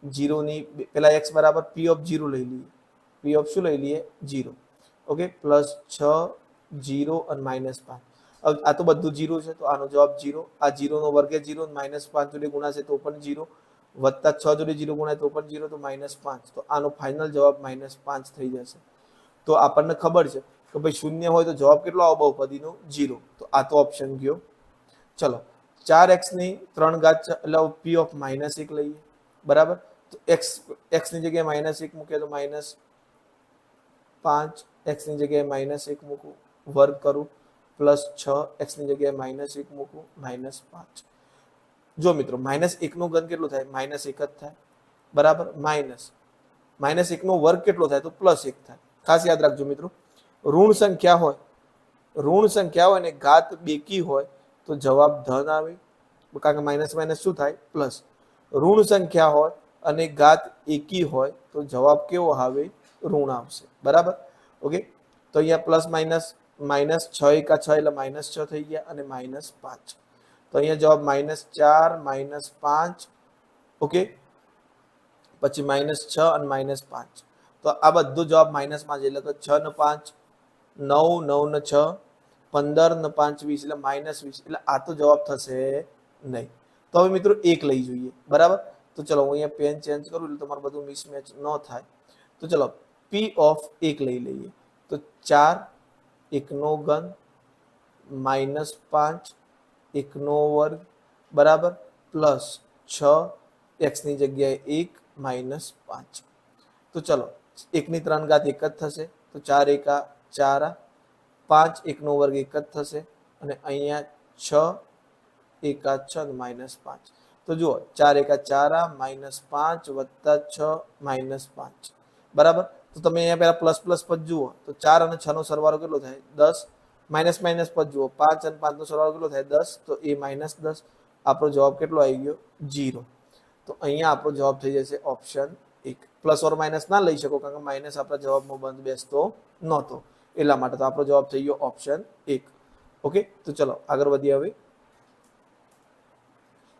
0 ની પેલા x બરાબર p(0) લઈ લઈએ p શું લઈ લઈએ 0 ઓકે +6 0 અને -5 આ તો બધું 0 છે તો આનો જવાબ 0 આ 0 નો વર્ગ 0 -5 જોડે ગુણાશે તો પણ 0 +6 જોડે 0 ગુણાય તો પણ 0 તો -5 તો આનો ફાઇનલ જવાબ -5 થઈ જશે તો આપણને ખબર છે કે ભાઈ શૂન્ય હોય તો જવાબ કેટલો આવે બહુપદીનો 0 તો આ તો ઓપ્શન ગયો ચલો 4x ની 3 ઘાત એટલે p ઓફ -1 લઈએ બરાબર તો x ની જગ્યાએ -1 મૂકીએ તો -5 x ની જગ્યાએ -1 મૂકું વર્ગ કરું +6 x ની જગ્યાએ -1 મૂકું -5 જો મિત્રો -1 નો ઘન કેટલો થાય -1 જ થાય બરાબર -1 નો વર્ગ કેટલો થાય તો +1 થાય ખાસ યાદ રાખજો મિત્રો ઋણ સંખ્યા હોય ને ઘાત બેકી હોય તો જવાબ ધન આવે કારણ કે માઇનસ શું થાય પ્લસ ઋણ સંખ્યા હોય અને ઘાત એકી હોય તો જવાબ કેવો આવે ઋણ આવશે બરાબર ઓકે તો અહીંયા પ્લસ માઇનસ -6 એકા 6 એટલે -6 થઈ ગયા અને -5 તો અહીંયા જવાબ -4 -5 ઓકે પછી -6 અને -5 તો આ બધો જવાબ માઇનસમાં છે એટલે કે 6 ને 5 9 9 ને 6 15 ને 5 20 એટલે -20 એટલે આ તો જવાબ થશે નહીં તો હવે મિત્રો 1 લઈ જોઈએ બરાબર તો ચલો હું અહીંયા પેન ચેન્જ કરું એટલે તમારું બધું મિસમેચ ન થાય તો ચલો p ઓફ 1 લઈ લઈએ તો 4 1 નો ઘન -5 1 નો વર્ગ બરાબર +6 x ની જગ્યાએ 1 -5 તો ચલો 1 ની 3 ઘાત 1 જ થશે તો 4 એકા 4 5 1 નો વર્ગ 1 જ થશે અને અહીંયા 6 એકા 6 -5 તો જુઓ 4 એકા 4 -5 + 6 -5 બરાબર તો તમે અહીંયા પહેલા પ્લસ પદ જુઓ તો 4 અને 6 નો સરવાળો કેટલો થાય 10 માઇનસ પદ જુઓ 5 અને 5 નો સરવાળો કેટલો થાય 10 તો એ -10 આપણો જવાબ કેટલો આવી ગયો 0 તો અહીંયા આપણો જવાબ થઈ જશે ઓપ્શન 1 પ્લસ ઓર માઇનસ ના લઈ શકો કારણ કે માઇનસ આપણા જવાબમાં બંધ બેસતો નહોતો એટલા માટે તો આપણો જવાબ થઈ ગયો ઓપ્શન 1 ઓકે તો ચલો આગળ વધીએ હવે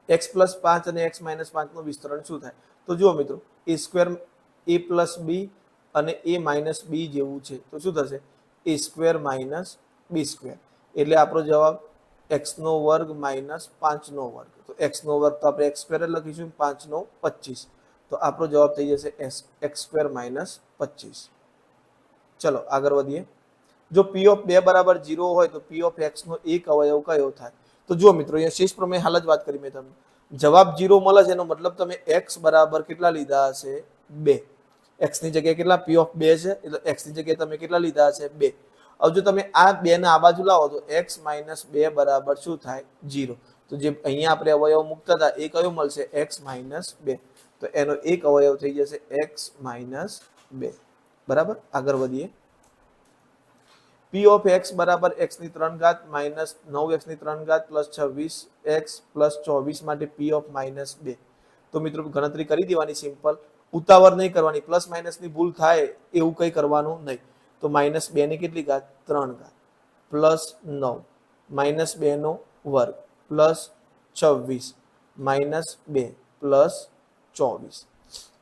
x + 5 અને x - 5 નું વિસ્તરણ શું થાય તો જુઓ મિત્રો a² a + b અને a - b જેવું છે તો શું થશે a² - b² એટલે આપણો જવાબ x નો વર્ગ - 5 નો વર્ગ તો x નો વર્ગ તો આપણે x² જ લખીશું 5 નો 25 તો આપણો જવાબ થઈ જશે x² - 25 ચલો આગળ વધીએ જો p ઓફ 2 બરાબર 0 હોય તો p ઓફ x નો એક અવયવ કયો થાય તો જુઓ મિત્રો અહીંયા શેષ પ્રમેય હાલ જ વાત કરી મેં તમને જવાબ 0 મળે છે એનો મતલબ તમે x બરાબર કેટલા લીધા હશે 2 x ની જગ્યાએ કેટલા p ઓફ 2 છે એટલે x ની જગ્યાએ તમે કેટલા લીધા હશે 2 હવે જો તમે આ 2 ને આ બાજુ લાવો તો x - 2 બરાબર શું થાય 0 તો જે અહીંયા આપણે અવયવ મૂકતા હતા એ કયો મળશે x - 2 તો એનો એક અવયવ થઈ જશે x - 2 બરાબર, આગળ વધીએ. p of x બરાબર x ની 3 ઘાત માઇનસ 9x ની 3 ઘાત પ્લસ 26x પ્લસ 24 માટે p of -2. તો મિત્રો ગણતરી કરી દેવાની સિમ્પલ, ઉતાવળ નહીં કરવાની. પ્લસ માઇનસ ની ભૂલ થાય એવું કંઈ કરવાનું નહીં. તો -2 ની કેટલી ઘાત? 3 ઘાત પ્લસ 9 -2 નો વર્ગ પ્લસ 26 -2 પ્લસ 24.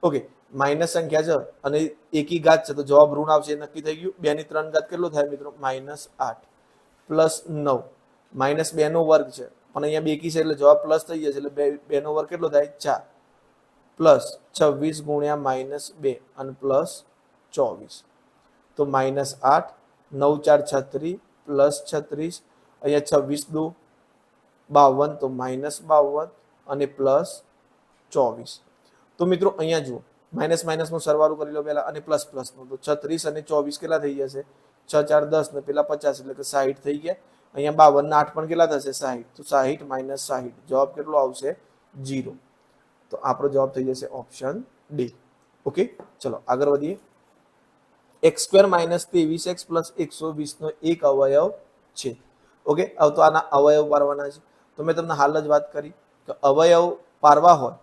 ઓકે, માઇનસ સંખ્યા છે અને એકી ઘાત છે તો જવાબ ઋણ આવશે, નક્કી થઈ ગયું. 2 ની 3 ઘાત કેટલો થાય મિત્રો? -8 પ્લસ 9 -2 નો વર્ગ છે પણ અહીંયા બેકી છે એટલે જવાબ પ્લસ થઈ જશે, એટલે 2 નો વર્ગ કેટલો થાય? 4 પ્લસ 26 ગુણ્યા -2 અને પ્લસ 24. તો -8 9 4 36 પ્લસ 36, અહીંયા 26 દુ 52 તો -52 અને પ્લસ 24. તો મિત્રો અહીંયા જુઓ, માઇનસ માઇનસનો સરવાળો કરી લો પહેલા અને પ્લસ પ્લસનો. તો 36 અને 24 કેટલા થઈ જશે? 6 4 10 ને પેલા 50 એટલે કે 60 થઈ ગયા. અહીંયા 52 ના 8 પણ કેટલા થશે? 60. તો 60 - 60 જવાબ કેટલો આવશે? 0. તો આપણો જવાબ થઈ જશે ઓપ્શન ડી. ઓકે, ચલો આગળ વધીએ. x² - 23x + 120 નો એક અવયવ છે. ઓકે, હવે તો આના અવયવ પાડવાના છે. તો મેં તમને હાલ જ વાત કરી કે અવયવ પાડવા હોય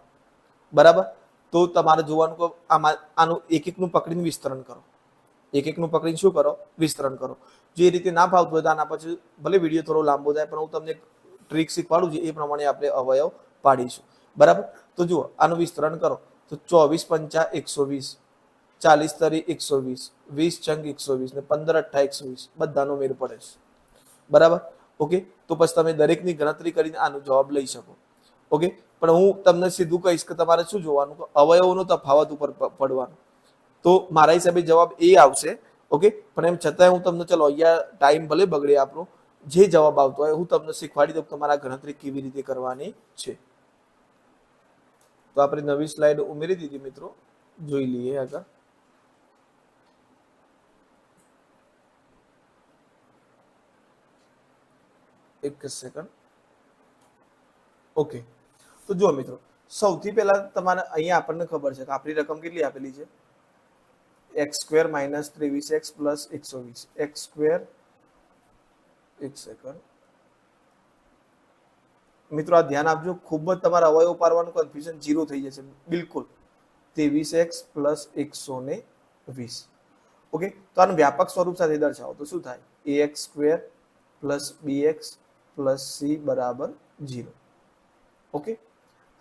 બરાબર, તો તમારે જોવાનું કે આનું એક એકનું પકડીને વિસ્તરણ કરો. એક એકનું પકડીને શું કરો? વિસ્તરણ કરો. જે રીતે ના ફાવતું હોય તો આના પછી ભલે વિડીયો થોડો લાંબો થાય પણ હું તમને ટ્રીક શીખવાડું છું, એ પ્રમાણે આપણે અવયવ પાડીશું. બરાબર, તો જુઓ આનું વિસ્તરણ કરો તો 24 × 5 = 120, 40 × 120, 20 × 120 ને 15 × 8 = 120. બધાનો મેળ પડે છે. બરાબર, ઓકે. તો પછી તમે દરેકની ગણતરી કરીને આનો જવાબ લઈ શકો. ઓકે, પણ હું તમને સીધું કહીશ કે તમારે શું જોવાનું કે અવયવોનો તફાવત ઉપર પડવાનું. તો મારા હિસાબે જવાબ એ આવશે. ઓકે, પણ એમ છતાંય હું તમને, ચલો અહીંયા ટાઈમ ભલે બગડે આપણો, જે જવાબ આવતો હોય હું તમને શીખવાડી દઉં તમારા ગણતરી કેવી રીતે કરવાની છે. તો આપણે નવી સ્લાઇડ ઉમેરી દીધી મિત્રો, જોઈ લઈએ આગળ. એક સેકન્ડ. ઓકે, તો જુઓ મિત્રો, સૌથી પહેલા તમારે અહીંયા આપણને ખબર છે કે આપણી રકમ કેટલી આપેલી છે? x² - 23x + 120. x², એક સેકન્ડ મિત્રો, આ ધ્યાન આપજો, ખૂબ જ તમારા અવયવ પાડવાનું કન્ફ્યુઝન 0 થઈ જશે બિલકુલ. 23x + 120. ઓકે, તો આનું વ્યાપક સ્વરૂપ સાથે દર્શાવો તો શું થાય? ax² + bx + c = 0. ઓકે,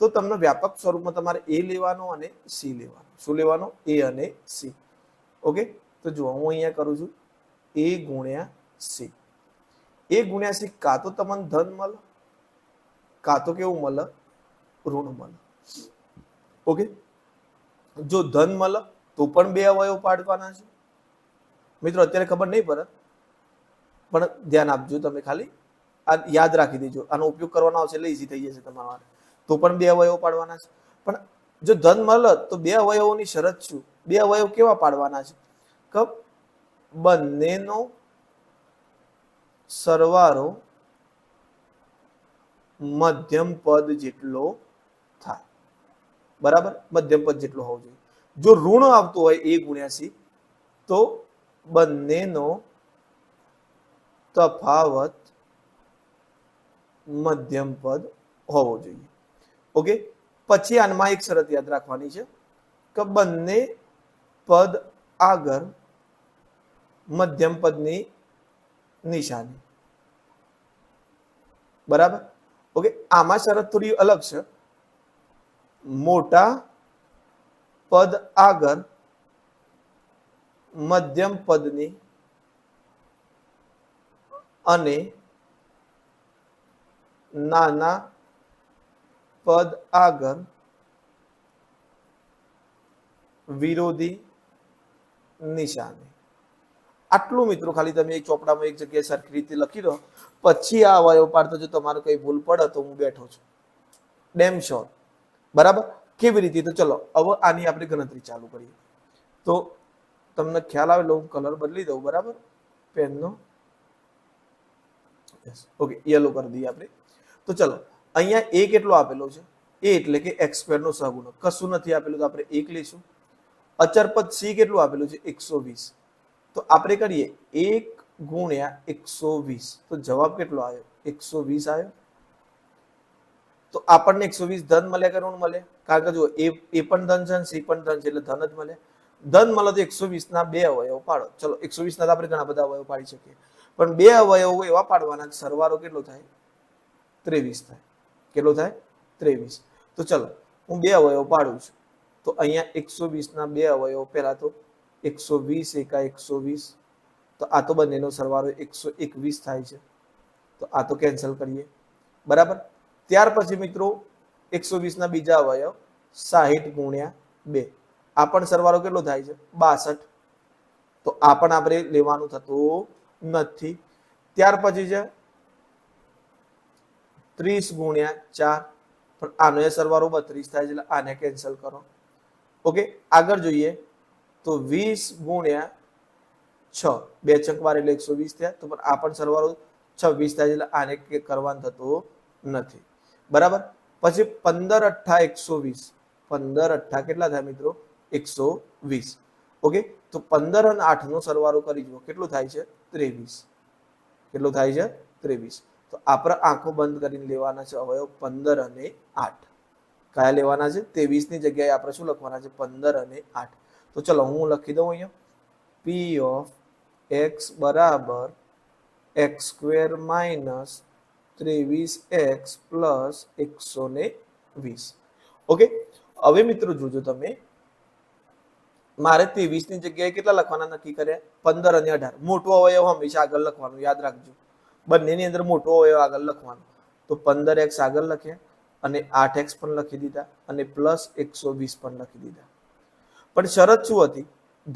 તો તમને વ્યાપક સ્વરૂપમાં તમારે a લેવાનો અને c લેવાનો. શું લેવાનો? a અને c. ઓકે, તો જુઓ હું અહીંયા કરું છું a × c. a × c કાં તો તમને ધન મળે, કાં તો કેવું મળે? ઋણ મળે. ઓકે, જો ધન મળે તો પણ બે અવયવ પાડવાના છે મિત્રો. અત્યારે ખબર નહીં પડે પણ ધ્યાન આપજો, તમે ખાલી આ યાદ રાખી દેજો. આનો ઉપયોગ કરવાનો આવશે એટલે ઈઝી થઈ જશે તમારા માટે. તો પણ બે અવયવ પાડવાના છે. પણ જો ધન મળે તો બે અવયવોની શરત શું? બે અવયવ કેવા પાડવાના છે કે બંનેનો સરવાળો મધ્યમ પદ જેટલો થાય. બરાબર, મધ્યમ પદ જેટલો હોવો જોઈએ. જો ઋણ આવતું હોય a × c તો બંનેનો તફાવત મધ્યમ પદ હોવો જોઈએ. ઓકે, પછી આનમાં એક શરત યાદ રાખવાની છે કે બંને પદ આગળ મધ્યમ પદની નિશાની. બરાબર, ઓકે. આમાં શરત થોડી અલગ છે. મોટા પદ આગળ મધ્યમ પદની અને નાના પદ આગળ વિરોધી નિશાની. આટલું મિત્રો ખાલી તમે એક ચોપડામાં એક જગ્યાએ સરખી રીતે લખી દો. પછી આ અવયવ પાડતો જો તમારે કઈ ભૂલ પડે તો હું બેઠો છું, ડેમ શ્યોર. બરાબર, કેવી રીતે? તો ચલો હવે આની આપણે ગણતરી ચાલુ કરીએ. તો તમને ખ્યાલ આવે એટલે હું કલર બદલી દઉં. બરાબર, પેનનો. ઓકે, યલો કરી દઈએ આપણે. તો ચલો અહીંયા a કેટલો આપેલો છે? a એટલે કે x² નો સહગુણક. કશું નથી આપેલું તો આપણે 1 લઈશું. અચર પદ સી કેટલું આપેલું છે 120. તો આપણે કરીએ 1 ગુણ્યા 120. તો જવાબ કેટલો આવ્યો 120 આવ્યો. તો આપણને 120 ધન મળ્યા કે ઋણ મળે? કારણ કે જો એ પણ ધન છે સી પણ ધન છે એટલે ધન જ મળે. ધન મળે તો 120 ના બે અવયવ પાડો. ચલો 120 ના આપણે ઘણા બધા અવયવ પાડી શકીએ, પણ બે અવયવો એવા પાડવાના સરવાળો કેટલો થાય 23 થાય. કેટલો થાય 23. તો ચલો હું બે અવયવ પાડું છું. તો અહીંયા 120 ના બે અવયવો, પહેલા તો 120 એકા 120. તો આ તો બંનેનો સરવાળો 121 થાય છે. તો આ તો કેન્સલ કરીએ, બરાબર. ત્યાર પછી મિત્રો 120 ના બીજા અવયવ 60 ગુણ્યા 2. આ પણ સરવાળો કેટલો થાય છે 62. તો આ પણ આપણે લેવાનું થતું નથી. ત્યાર પછી છે 30 ગુણ્યા 4. પણ આનો એ સરવાળો 32 થાય છે એટલે આને કેન્સલ કરો. ઓકે, આગળ જોઈએ તો 20 ગુણ્યા 6. બે છંક વાર એટલે 120 થયા. તો પણ આ પણ સરવાળો 26 થાય છે એટલે આને કરવાનું થતું નથી, બરાબર. પછી 15 અઠ્ઠા 120. 15 અઠ્ઠા કેટલા થાય મિત્રો 120. ઓકે, તો 15 અને 8 નો સરવાળો કરી જુઓ કેટલું થાય છે 23. કેટલું થાય છે 23. તો આપણે આંખો બંધ કરીને લેવાના છે અવયવ 15 અને 8. કયા લેવાના છે 23 ની જગ્યાએ આપણે શું લખવાના છે 15 અને 8. તો ચલો હું લખી દઉં અહીંયા પી ઓફ એક્સ બરાબર x square minus 23x plus 120. Okay, હવે મિત્રો જોજો તમે, મારે 23 ની જગ્યાએ કેટલા લખવાના નક્કી કર્યા 15 અને 18. મોટો અવયવ હંમેશા આગળ લખવાનું યાદ રાખજો, બંનેની અંદર મોટો અવયવ આગળ લખવાનો. તો 15x આગળ લખ્યા અને 8x પણ લખી દીધા અને પ્લસ 120 પણ લખી દીધા. પણ શરત શું હતી?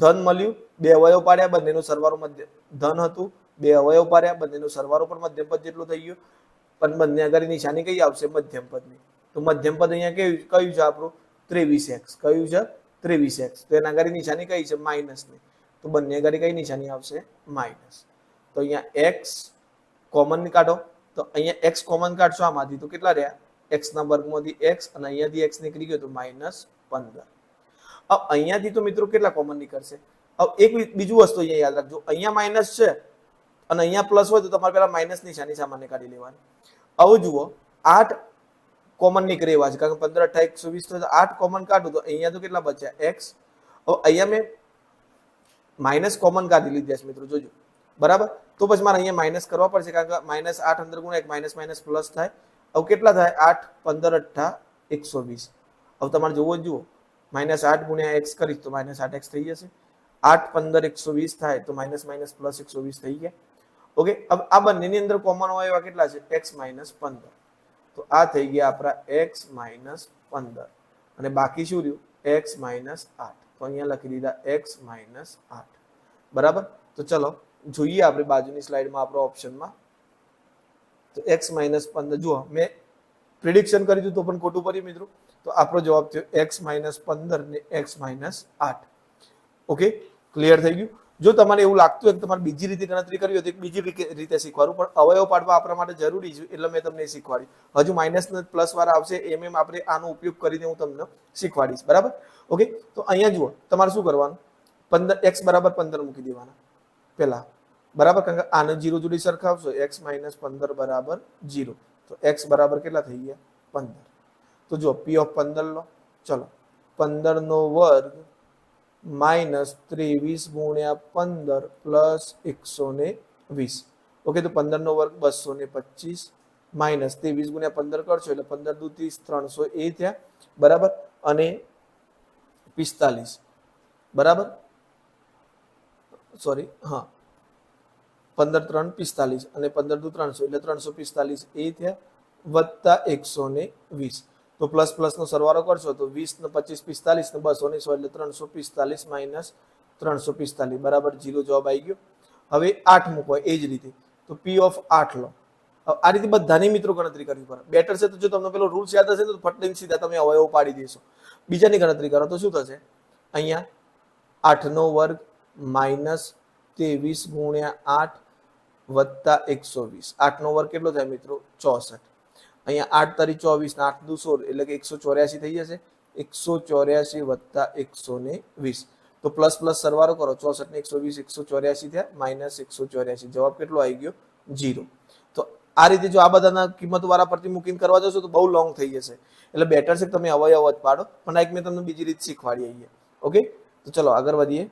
ધન મળ્યું, બે અવયવ પાડ્યા, બંનેનો સરવાળો મધ્ય ધન હતું, બે અવયવ પાડ્યા, બંનેનો સરવાળો પણ મધ્યમ પદ જેટલો થઈ ગયો. પણ બંને આગળ નિશાની કઈ આવશે મધ્યમ પદની. તો મધ્યમ પદ અહીંયા કયું છે આપણું 23x. કયું છે 23x. તો એના આગળ નિશાની કઈ છે માઇનસની. તો બંને આગળ કઈ નિશાની આવશે માઇનસ. તો અહીંયા x કોમન કાઢો. તો અહીંયા x કોમન કાઢશો આમાંથી તો કેટલા રહ્યા x ના વર્ગમાંથી x અને અહીંયાથી x નીકળી ગયો તો -15. अब અહીંયાથી તો મિત્રો કેટલા કોમન નીકળશે? अब એક બીજું વસ્તુ અહીંયા યાદ રાખજો, અહીંયા માઇનસ છે અને અહીંયા પ્લસ હોય તો તમારે પેલા માઇનસ નિશાની સામાન્ય કાઢી લેવાની. હવે જુઓ 8 કોમન નીકળે એવા છે, કારણ કે 15 18 120 તો 8 કોમન કાઢું તો અહીંયા તો કેટલા બચ્યા x. હવે અહીંયા મેં માઇનસ કોમન કાઢી લીધા છે મિત્રો, જોજો, બરાબર. તો પછી મારે અહીંયા માઇનસ કરવા પડશે, કારણ કે -8 અંદર ગુણ્યા એક માઇનસ માઇનસ પ્લસ થાય. હવે કેટલા થાય 8 15 18 120. હવે તમારે જોવો જુઓ -8 ગુણ્યા x કરીશ તો -8x થઈ જશે. 8 15 120 થાય તો માઇનસ માઇનસ પ્લસ 120 થઈ ગયા. ઓકે, હવે આ બંનેની અંદર કોમન હોય એવા કેટલા છે x -15. તો આ થઈ ગયા આપણા x -15 અને બાકી શું રહ્યું x -8. તો અહીંયા લખી દીધા x -8, બરાબર. તો ચલો જોઈએ આપણે બાજુની સ્લાઇડમાં આપણો ઓપ્શનમાં. તો x -15 જુઓ મેં પ્રિડિક્શન કરી દીધું તો પણ ખોટું પડ્યું મિત્રો. તો આપણો જવાબ થયો x -15 ને x -8. ઓકે, ક્લિયર થઈ ગયું. જો તમારે એવું લાગતું હોય કે તમારે બીજી રીતે ગણતરી કરવી હોય તો બીજી રીતે શીખવાડું, પણ અવયવ પાડવા આપણા માટે જરૂરી છે એટલે મેં તમને શીખવાડી. હજુ માઇનસ ને પ્લસ વાળા આવશે એમ આપણે આનો ઉપયોગ કરીને હું તમને શીખવાડીશ, બરાબર. ઓકે, તો અહીંયા જુઓ તમારે શું કરવાનું 15 x બરાબર 15 મૂકી દેવાના પહેલા, બરાબર, કારણ કે આને 0 જોડી સરખાવશો x -15 બરાબર 0. તો x બરાબર કેટલા થઈ ગયા 15. તો જો p ઓફ 15 લો. ચલો 15 નો વર્ગ -23 ગુણ્યા 15 પ્લસ 120. ઓકે, તો 15 નો વર્ગ 225 માઇનસ 23 ગુણ્યા 15 કરશો એટલે 15 દુ 30 300 એ થયા, બરાબર. અને 45, બરાબર, સોરી, હા 15 3 45 અને 15 દુ 300 એટલે 345 એ થયા વત્તા 120. તો પ્લસ પ્લસ નો સરવાળો કરશો તો 20 ને 25 45 ને 200 એટલે 345 માઇનસ 345 બરાબર 0 જવાબ આવી ગયો. હવે 8 મૂકો એ જ રીતે. તો p ઓફ 8 લો. આ રીતે બધાની મિત્રો ગણતરી કરવી પડે. બેટર છે તો જો તમને પેલો રૂલ્સ યાદ હશે તો ફટલીને સીધા તમે અવયવ પાડી દેશો. બીજાની ગણતરી કરો તો શું થશે? અહીંયા 8 નો વર્ગ -23 ગુણ્યા 8 વત્તા 120. 8 નો વર્ગ કેટલો થાય મિત્રો 64. અહીંયા 8 તારી 24 ને 8 દુ 16 એટલે કે 184 થઈ જશે. 184 વત્તા 120. તો પ્લસ પ્લસ સરવાળો કરો, 64 ને 120 184 થયા, માઇનસ 184, જવાબ કેટલો આવી ગયો? 0. તો આ રીતે જો આ બધાના કિંમત વાળા પરથી મૂકીને કરવા જશો તો બહુ લોંગ થઈ જશે, એટલે બેટર છે તમે અવયવ જ પાડો. પણ એક મેં તમને બીજી રીત શીખવાડી અહીંયા. ઓકે, તો ચલો આગળ વધીએ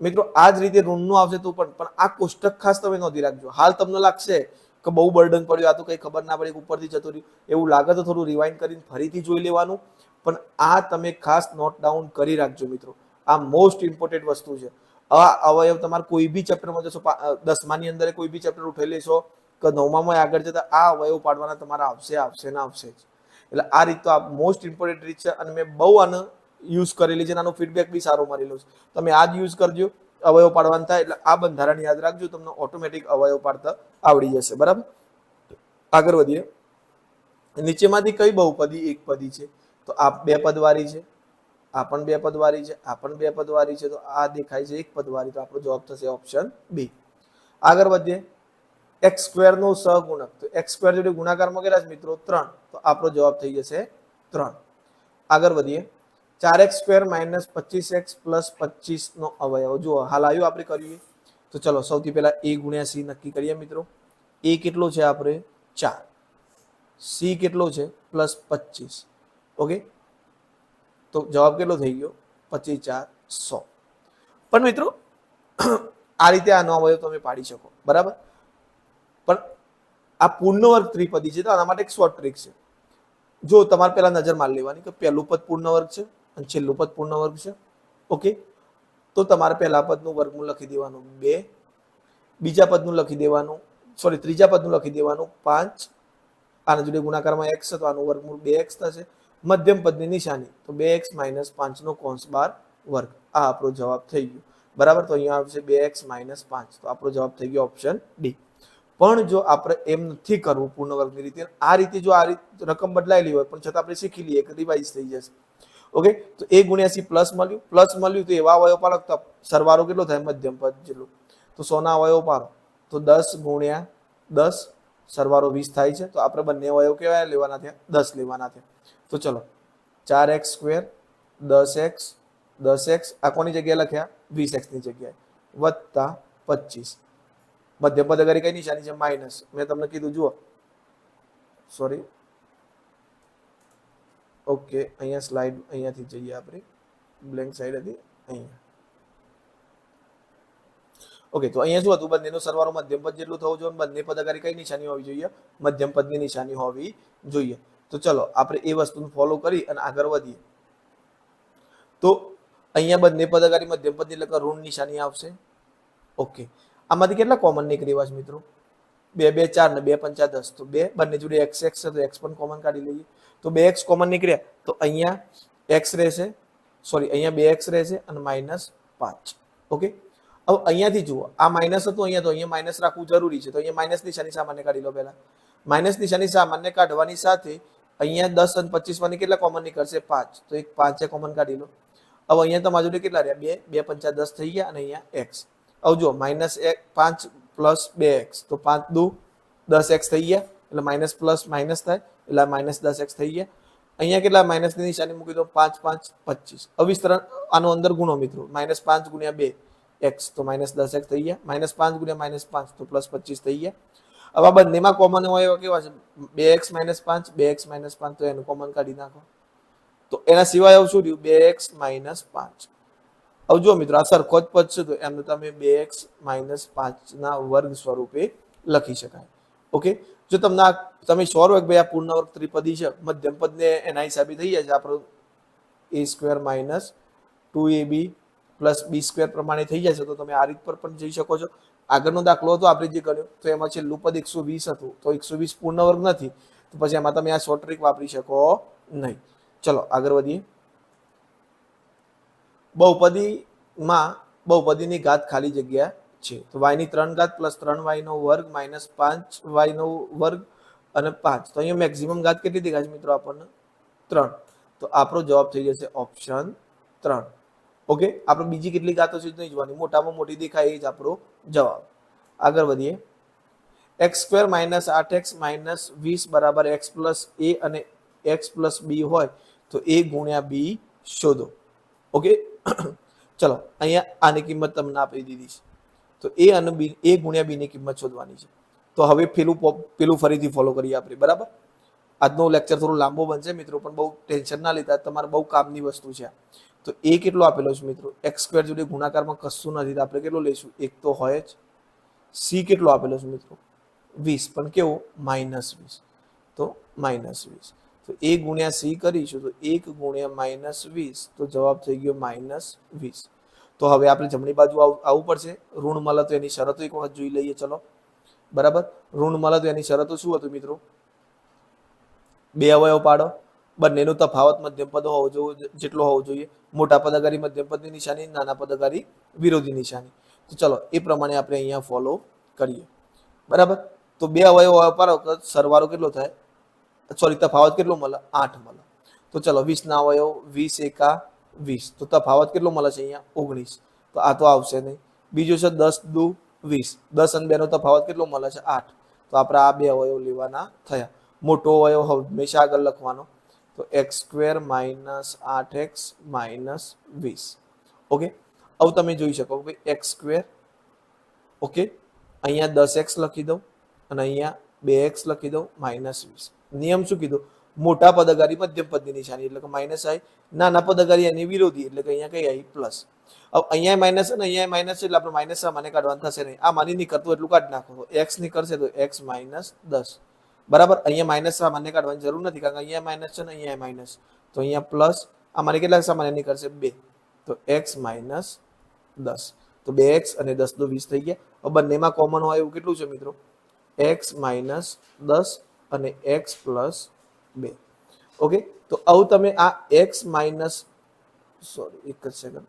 મિત્રો. આ જ રીતે ઋણનું આવશે તો પણ આ કોષ્ટક ખાસ તમે નોંધી રાખજો. હાલ તમને લાગશે કે બહુ બર્ડન પડ્યું, આ તો કઈ ખબર ના પડી, ઉપરથી જતું રહ્યું, એવું લાગે તો થોડું રિવાઇન્ડ કરીને ફરીથી જોઈ લેવાનું. પણ આ તમે ખાસ નોટ ડાઉન કરી રાખજો મિત્રો, આ મોસ્ટ ઇમ્પોર્ટન્ટ વસ્તુ છે. આ અવયવ તમારે કોઈ બી ચેપ્ટરમાં જશો, 10માની અંદર કોઈ બી ચેપ્ટર ઉઠાઈ લેશો કે 9મામાં આગળ જતા આ અવયવ પાડવાના તમારા આવશે ને આવશે જ. એટલે આ રીત તો આ મોસ્ટ ઇમ્પોર્ટન્ટ રીત છે અને મેં બહુ આને યુઝ કરેલી છે, આનો ફીડબેક બી સારો મળેલો છે. તમે આ જ યુઝ કરજો, અવયવ પાડવાનું થાય એટલે આ બંધારણ યાદ રાખજો, તમને ઓટોમેટિક અવયવ પાડતા આવડી જશે. બરાબર, આગળ વધીએ. નીચેમાંથી કઈ બહુપદી એક પદી છે? તો આ 2 પદવાળી છે, આ પણ 2 પદવાળી છે, આ પણ 2 પદવાળી છે, તો આ દેખાય છે 1 પદવાળી, તો આપણો જવાબ થશે ઓપ્શન બી. આગળ વધીએ. x² નો સહગુણક, તો x² જોડે ગુણાકારમાં કર્યા છે મિત્રો 3, તો આપણો જવાબ થઈ જશે 3. આગળ વધીએ. 4x² માઇનસ 25x પ્લસ 25 નો અવયવ જુઓ, હાલ આવ્યું આપણે કરીએ. તો ચલો સૌથી પહેલા a ગુણ્યા c નક્કી કરીએ મિત્રો. a કેટલો છે આપણે 4, c કેટલો છે પ્લસ 25. ઓકે, તો જવાબ કેટલો થઈ ગયો? 25 4 100. પણ મિત્રો આ રીતે આનો અવયવ તમે પાડી શકો. બરાબર, પણ આ પૂર્ણ વર્ગ ત્રિપદી છે, તો આના માટે એક શોર્ટ ટ્રીક છે. જો તમારે પહેલા નજર મારી લેવાની કે પહેલું પદ પૂર્ણ વર્ગ છે અને છેલ્લું પદ પૂર્ણ વર્ગ છે. ઓકે, તો તમારે પહેલા પદનું વર્ગમૂળ લખી દેવાનું 2, બીજા પદનું લખી દેવાનું, સોરી ત્રીજા પદનું લખી દેવાનું 5, આના જોડે ગુણાકારમાં x છે તો આનું વર્ગમૂળ 2x થશે. મધ્યમ પદની નિશાની તો 2x - 5 નો કૌંસ બાર વર્ગ. આ આપણો જવાબ થઈ ગયો. બરાબર, તો અહીંયા આવશે 2x - 5, તો આપણો જવાબ થઈ ગયો ઓપ્શન ડી. પણ જો આપણે એમ નથી કરવું પૂર્ણ વર્ગની રીતે, આ રીતે જો આ રકમ બદલાયેલી હોય પણ છતાં આપણે શીખી લઈએ કે રિવાઇઝ થઈ જશે. ઓકે, તો a ગુણ્યા c પ્લસ મળ્યું, તો એવા અવયવ પાડો તો સરવાળો કેટલો થાય? મધ્યમ પદ જેટલો. તો 100 ના અવયવ પાડો તો 10 ગુણ્યા 10 સરવાળો 20 થાય છે. તો આપણે બંને અવયવ કેવા લેવાના થયા? 10 લેવાના થયા. તો ચલો 4x² 10x 10x આ કોની જગ્યાએ લખ્યા? 20x ની જગ્યાએ, વત્તા 25. મધ્યમ પદ અગાડી કઈ નિશાની છે? માઇનસ. મેં તમને કીધું જુઓ, સોરી, ઓકે, અહીંયા સ્લાઇડ અહીંયાથી જઈએ આપણે, બ્લેન્ક સાઈડ હતી અહીંયા. ઓકે, તો અહીંયા શું હતું? બંનેનો સરવાળો મધ્યમ પદ જેટલું થવું જોઈએ, બંને પદ અગાડી કઈ નિશાની હોવી જોઈએ? મધ્યમ પદની નિશાની હોવી જોઈએ. તો ચલો આપણે એ વસ્તુને ફોલો કરી અને આગળ વધીએ. તો અહીંયા બંને પદ અગાડી મધ્યમ પદ એટલે ઋણ નિશાની આવશે. ઓકે, આમાંથી કેટલા કોમન નીકળી આવ્યા છે મિત્રો? 2 2 4 ને 2 5 10, તો 2, બંને જોડે x છે તો x પણ કોમન કાઢી લઈએ. તો 2x કોમન નીકળ્યા તો અહીંયા x રહેશે, સોરી અહીંયા 2x રહેશે અને -5. ઓકે, હવે અહીંયાથી જુઓ, આ માઇનસ હતું અહીંયા, તો અહીંયા માઇનસ રાખવું જરૂરી છે. તો અહીંયા માઇનસ નિશાની સામાન્ય કાઢી લો. પહેલા માઇનસ નિશાની સામાન્ય કાઢવાની સાથે અહીંયા 10 અને 25 માંથી કેટલા કોમન નીકળશે? 5, તો એક 5 કોમન કાઢી લો. હવે અહીંયા તમારા જોડે કેટલા રહ્યા? 2 2 5 10 થઈ ગયા અને અહીંયા x. હવે જો -5 પ્લસ 2x, તો 5 દુ 10x થઈ ગયા, એટલે માઇનસ પ્લસ માઇનસ થાય એટલે -10x થઈ ગયા. અહીંયા કેટલા માઇનસ ની નિશાની મૂકી દો? 5 5 25. હવે વિસ્તરણ આનો અંદર ગુણો મિત્રો, -5 ગુણ્યા 2x તો -10x થઈ ગયા, -5 ગુણ્યા -5 તો +25 થઈ ગયા. હવે આ બંનેમાં કોમન હોય એવા કેવા છે? 2x - 5 2x - 5, તો એનું કોમન કાઢી નાખો. તો એના સિવાય હવે શું રહ્યું? 2x - 5. હવે જો મિત્રો આ સરખો જ પદ છે તો એમને તમે 2x - 5 ના વર્ગ સ્વરૂપે લખી શકાય. ઓકે, જો તમને તમે સો વર્ગ ભાઈ આ પૂર્ણ વર્ગ ત્રિપદી છે, મધ્યમ પદ ને એના હિસાબે થઈ જાય છે આપણો a² - 2ab + b² પ્રમાણે થઈ જાય છે. તો તમે આ રીત પર પણ જઈ શકો છો. આગળનો દાખલો હતો આપણે જે કર્યો, તો એમાં છેલ્લું પદ 120 હતું, તો 120 પૂર્ણ વર્ગ નથી, તો પછી એમાં તમે આ શોર્ટ ટ્રીક વાપરી શકો નહીં. ચલો આગળ વધીએ. બહુપદીમાં બહુપદીની ઘાત ખાલી જગ્યા છે. તો y ની 3 ઘાત + 3y નો વર્ગ -5y નો વર્ગ અને 5. તો અહીંયા મેક્સિમમ ઘાત કેટલી દેખાય છે મિત્રો આપણને? 3. તો આપણો જવાબ થઈ જશે ઓપ્શન 3. ઓકે, આપણે બીજી કેટલી ઘાતો છે નહીં જોવાની, મોટામાં મોટી દેખાય એ જ આપણો જવાબ. આગળ વધીએ. x² - 8x - 20 બરાબર x + a અને x + b હોય તો a ગુણ્યા b શોધો. ઓકે, ચલો અહીંયા આની કિંમત તમને આપી દીધી છે, તો એ અને બી, એ ગુણ્યા બી ની કિંમત શોધવાની છે. તો હવે પેલું ફરીથી ફોલો કરીએ આપણે, બરાબર. આજનો લેક્ચર થોડો લાંબો બનશે મિત્રો, પણ બહુ ટેન્શન ના લેતા, તમારે બહુ કામની વસ્તુ છે. તો એ કેટલો આપેલો છે મિત્રો, એક્સ સ્ક્વેર જોડે ગુણાકારમાં કશું નથી, તો આપણે કેટલો લઈશું, એક તો હોય જ. સી કેટલો આપેલો છે મિત્રો, 20, પણ કેવો, -20, તો -20. તો એ ગુણ્યા સી કરીશું, તો 1 ગુણ્યા -20, તો જવાબ થઈ ગયો -20. તો હવે આપણે જમણી બાજુ આવવું પડશે. ઋણ મળે તો એની શરતો એક વખત જોઈ લઈએ. ચલો, બરાબર. ઋણ મળે તો એની શરતો શું હતું મિત્રો, બે અવયવ પાડો, બંનેનો તફાવત મધ્યમ પદ હોવો જોઈએ, જેટલો હોવો જોઈએ. મોટા પદાગારી મધ્યમ પદની નિશાની, નાના પદાગારી વિરોધી નિશાની. તો ચલો એ પ્રમાણે આપણે અહીંયા ફોલો કરીએ, બરાબર. તો બે અવયવ પાડો તો સરવાળો કેટલો થાય, સોરી તફાવત કેટલો મળે, 8 મળે. તો ચલો 20 ના અવયવ, 20 એકા 20, તો તફાવત કેટલો મળે છે અહીંયા, 19. તો આ તો આવશે નહીં. બીજું છે 10 દુ 20, 10 અને 2 નો તફાવત કેટલો મળે છે, 8. તો આપણે આ બે અવયવ લેવાના થયા. મોટો અવયવ હંમેશા આગળ લખવાનો, તો x² - 8x - 20. ઓકે, હવે તમે જોઈ શકો કે x², ઓકે, અહીંયા 10x લખી દઉં અને અહીંયા 2x લખી દઉં, -20. નિયમ શું કીધું, મોટા પદાગારી મધ્યમ પદની નિશાની એટલે કે માઇનસ આવી, નાના પદાગારી એની વિરોધી એટલે કે અહીંયા કઈ આવી, પ્લસ. હવે અહીંયા માઇનસ અને અહીંયા માઇનસ એટલે આપણે માઇનસ સામાન્ય કાઢવાનું થશે નહીં. આ માની નીકળતું એટલું કાઢી નાખો, તો x નીકળશે તો x - 10, બરાબર. અહીંયા માઇનસ સામાન્ય કાઢવાની જરૂર નથી, કારણ કે અહીંયા માઇનસ છે ને અહીંયા માઇનસ, તો અહીંયા પ્લસ. આ મારી કેટલા સામાન્ય નીકળશે, 2, તો x - 10. તો 2x અને 10 તો 20 થઈ ગયા. હવે બંનેમાં કોમન હોય એવું કેટલું છે મિત્રો, x - 10 અને x + 2. ઓકે, તો આવું તમે આ x માઇનસ, સોરી એક જ સેકન્ડ,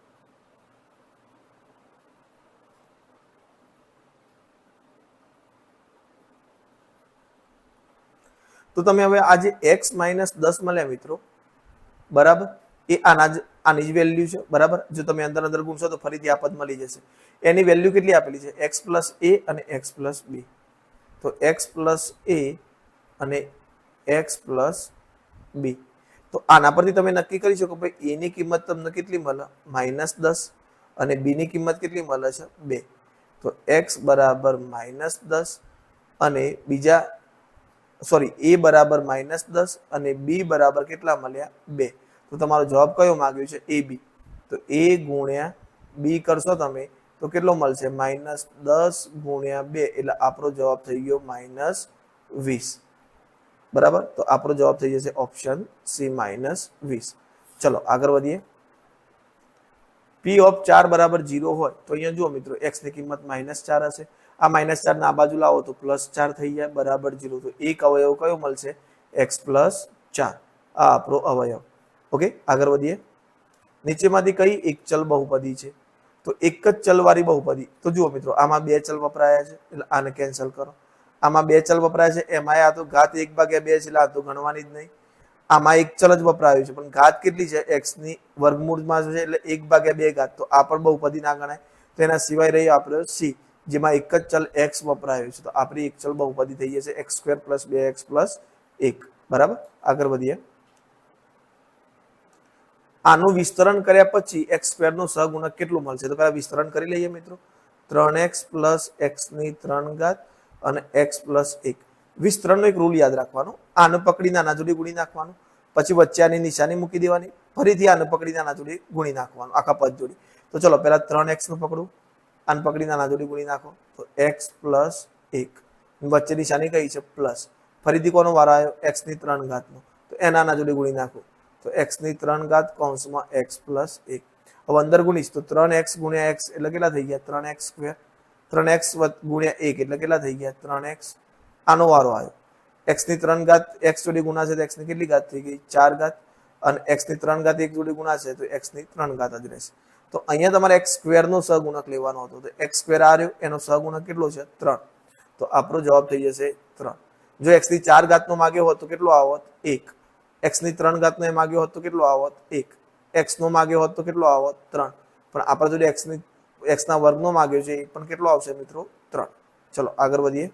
તો તમે હવે આ જે x - 10 મળ્યા મિત્રો, બરાબર, એ આની જ વેલ્યુ છે, બરાબર. જો તમે અંદર અંદર ગુણશો તો ફરીથી આ પદ મળી જશે. એની વેલ્યુ કેટલી આપેલી છે, x + a અને x + b. તો x + a અને x + b. તો આના પરથી તમે નક્કી કરી શકો ભાઈ a ની કિંમત તમને કેટલી મળે, -10, અને b ની કિંમત કેટલી મળે છે, 2. તો x બરાબર -10 અને બીજા, સોરી, a બરાબર -10 અને b બરાબર કેટલા મળ્યા, 2. તો તમારો જવાબ કયો માંગ્યો છે, ab. તો a ગુણ્યા b કરશો તમે તો કેટલો મળશે, -10 ગુણ્યા 2, એટલે આપણો જવાબ થઈ ગયો -20. બરાબર, તો આપણો જવાબ થઈ જશે ઓપ્શન સી, -20. ચલો આગળ વધીએ. p ઓફ 4 બરાબર 0 હોય તો અહીંયા જુઓ મિત્રો, x ની કિંમત -4 હશે. આ -4 ના આ બાજુ લાવો તો +4 થઈ જાય, બરાબર 0. તો એક અવયવ કયો મળશે, x + 4. આ આપણો અવયવ. ઓકે, આગળ વધીએ. નીચેમાંથી કઈ એક ચલ બહુપદી છે, તો એક જ ચલવાળી બહુપદી. તો જુઓ મિત્રો, આમાં બે ચલ વપરાયા છે એટલે આને કેન્સલ કરો. આમાં બે ચલ વપરાય છે, એમાં આ તો ઘાત 1/2 છે એટલે આ તો ગણવાની જ નહીં. આમાં એક ચલ જ વપરાયું છે, પણ ઘાત કેટલી છે, x ની વર્ગમૂળમાં છે એટલે 1/2 ઘાત, તો આ પણ બહુપદી ના ગણાય. તો એના સિવાય રહી આપણે c, જેમાં એક જ ચલ x વપરાયું છે. તો આપણી એક ચલ બહુપદી થઈ જશે x² + 2x + 1. બરાબર, આગળ વધીએ. આનું વિસ્તરણ કર્યા પછી x² નો સહગુણક કેટલું મળશે, તો પહેલા વિસ્તરણ કરી લઈએ મિત્રો. 3x + x ની 3 ઘાત અને x + 1. વિસ્તરણનો એક રૂલ યાદ રાખવાનો, આને પકડીને આના જોડે ગુણી નાખવાનું, પછી વચ્ચે આની નિશાની મૂકી દેવાની, ફરીથી આને પકડીને આના જોડે ગુણી નાખવાનું, આખા પદ જોડે. તો ચલો પહેલા 3x નું પકડું, આને પકડીને આના જોડે ગુણી નાખો, તો x + 1. વચ્ચે નિશાની કઈ છે, પ્લસ. ફરીથી કોનો વારો આવ્યો, x ની 3 ઘાતનો, તો એના આના જોડે ગુણી નાખો, તો x ની 3 ઘાત કૌંસમાં x + 1. હવે અંદર ગુણીશ તો 3x × x એટલે કેટલા થઈ ગયા, 3x². 3x × 1 એટલે કેટલા થઈ ગયા, 3x. આનો વારો આવ્યો, x ની 3 ઘાત x જોડે ગુણાશે તો x ની કેટલી ઘાત થઈ ગઈ, 4 ઘાત, અને x ની 3 ઘાત 1 જોડે ગુણાશે તો x ની 3 ઘાત જ રહેશે. તો અહીંયા તમારે x² નો સહગુણક લેવાનો હતો, તો x² આ રહ્યો, એનો સહગુણક કેટલો છે, 3. તો આપણો જવાબ થઈ જશે 3. જો x ની 4 ઘાત નો માગ્યો હોત તો કેટલો આવત, 1. x ની 3 ઘાત નો માગ્યો હોત તો કેટલો આવત, 1. x નો માગ્યો હોત તો કેટલો આવત, 3. પણ આપણે જોડે x ના વર્ગ નો માગ્યો છે, એ પણ કેટલો આવશે મિત્રો, 3. ચલો આગળ વધીએ.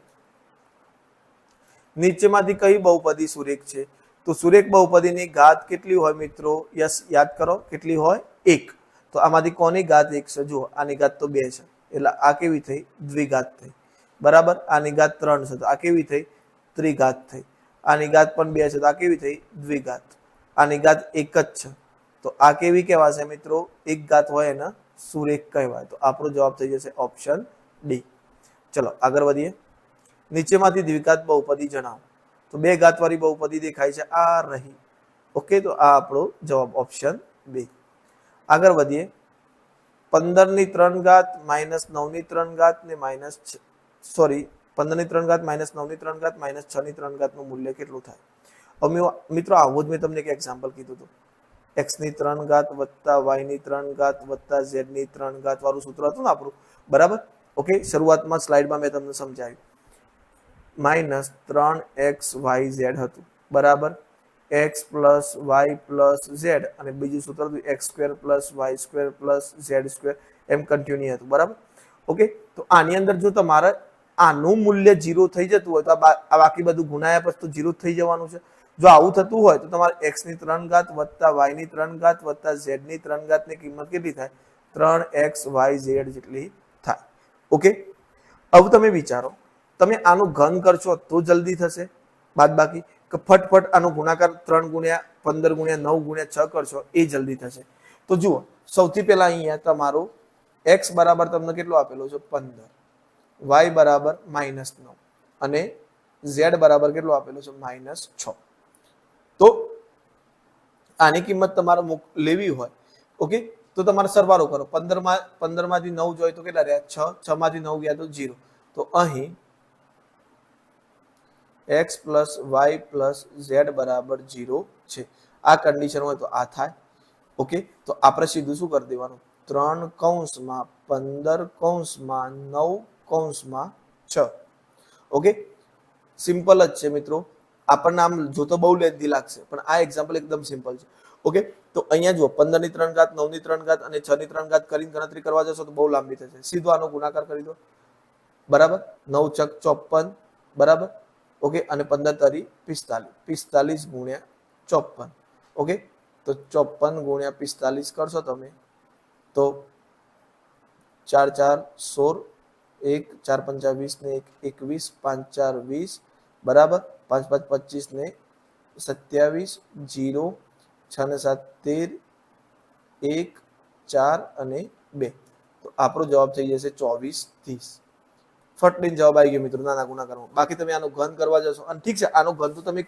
નીચેમાંથી કઈ બહુપદી સુરેખ છે, તો સુરેખ બહુપદીની ઘાત કેટલી હોય મિત્રો, યસ યાદ કરો, કેટલી હોય, 1. તો આમાંથી કોની ઘાત 1 છે? જુઓ આની ઘાત તો 2 છે એટલે આ કેવી થઈ? દ્વિઘાત થઈ, બરાબર. આની ઘાત 3 છે તો આ કેવી થઈ? ત્રિઘાત થઈ. આની ઘાત પણ 2 છે તો આ કેવી થઈ? દ્વિઘાત. આની ઘાત 1 જ છે તો આ કેવી કહેવાશે મિત્રો? એક ઘાત હોય એને સુરેખ કહેવાય. તો આપણો જવાબ થઈ જશે ઓપ્શન ડી. ચલો આગળ વધીએ. નીચેમાંથી દ્વિઘાત બહુપદી જણાવો. તો બે ઘાતવાળી બહુપદી દેખાય છે, આ રહી. ઓકે, તો આ આપણો જવાબ ઓપ્શન બી. આગળ વધીએ. 15 ની 3 ઘાત માઇનસ 9 ની 3 ઘાત ને માઇનસ 15 ની 3 ઘાત માઇનસ 9 ની 3 ઘાત માઇનસ 6 ની 3 ઘાત નું મૂલ્ય કેટલું થાય? હવે મિત્રો આવું જ મેં તમને એક એક્ઝામ્પલ કીધું હતું. x ની 3 ઘાત વત્તા y ની 3 ઘાત વત્તા z ની 3 ઘાત વાળું સૂત્ર હતું ને આપણું, બરાબર. ઓકે, શરૂઆતમાં સ્લાઇડમાં મેં તમને સમજાવ્યું. માઇનસ 3xyz હતું, બરાબર. x plus y plus z અને બીજું સૂત્ર હતું x² plus y² plus z², એમ કન્ટિન્યુ હતું, બરાબર. ઓકે, તો આની અંદર જો તમારે આનું મૂલ્ય 0 થઈ જતું હોય તો આ બાકી બધું ગુણાયા પછી તો 0 થઈ જવાનું છે. જો આવું થતું હોય તો તમારે x ની 3 ઘાત વત્તા y ની 3 ઘાત વત્તા z ની 3 ઘાત ની કિંમત કેટલી થાય? 3xyz જેટલી થાય. ઓકે, હવે તમે વિચારો, તમે આનું ઘન કરશો તો જલ્દી થશે બાદબાકી, કે ફટફટ આનો ગુણાકાર 3 ગુણ્યા 15 ગુણ્યા 9 ગુણ્યા 6 કરશો એ જલ્દી થશે? તો જુઓ, સૌથી પહેલા અહીંયા તમારું x બરાબર તમને કેટલો આપેલો છે? 15, y બરાબર -9 અને z બરાબર કેટલો આપેલો છે? -6. તો આની કિંમત તમારે લેવી હોય, ઓકે, તો તમારે સરવાળો કરો. 15 માંથી 9 જોઈએ તો કેટલા રહ્યા? 6. 6 માંથી 9 ગયા તો 0. તો અહીં x plus y plus z બરાબર 0 છે. આ કન્ડિશન હોય તો આ થાય. ઓકે, તો આપણે સીધું શું કરી દેવાનું? 3 કૌંસમાં 15 કૌંસમાં 9 કૌંસમાં 6. ઓકે, સિમ્પલ જ છે મિત્રો. આપણને આમ જોતો બહુ લેન્ધી લાગશે પણ આ એક્ઝામ્પલ એકદમ સિમ્પલ છે. ઓકે, તો અહીંયા જુઓ, 15 ની 3 ઘાત 9 ની 3 ઘાત અને 6 ની 3 ઘાત કરીને ગણતરી કરવા જશો તો બહુ લાંબી થશે. સીધો આનો ગુણાકાર કરી દો, બરાબર. 9 ચોક 54, બરાબર. ઓકે, અને 15 તરી 45, 45 ગુણ્યા 54. ઓકે, તો 54 ગુણ્યા 45 કરશો તમે તો 4 4 16, 1 4 5 20 ને 1 21, 5 4 20, બરાબર. 5 5 25 ને 27, 0, 6 ને 7 13, 1 4 અને 2. તો આપણો જવાબ થઈ જશે 24 30. ફટલીને જવાબ આવી ગયો મિત્રો નાના ગુણાકારમાં. બાકી તમે આનો ઘન કરવા જશો અને ઠીક છે, આનો ઘન તો તમે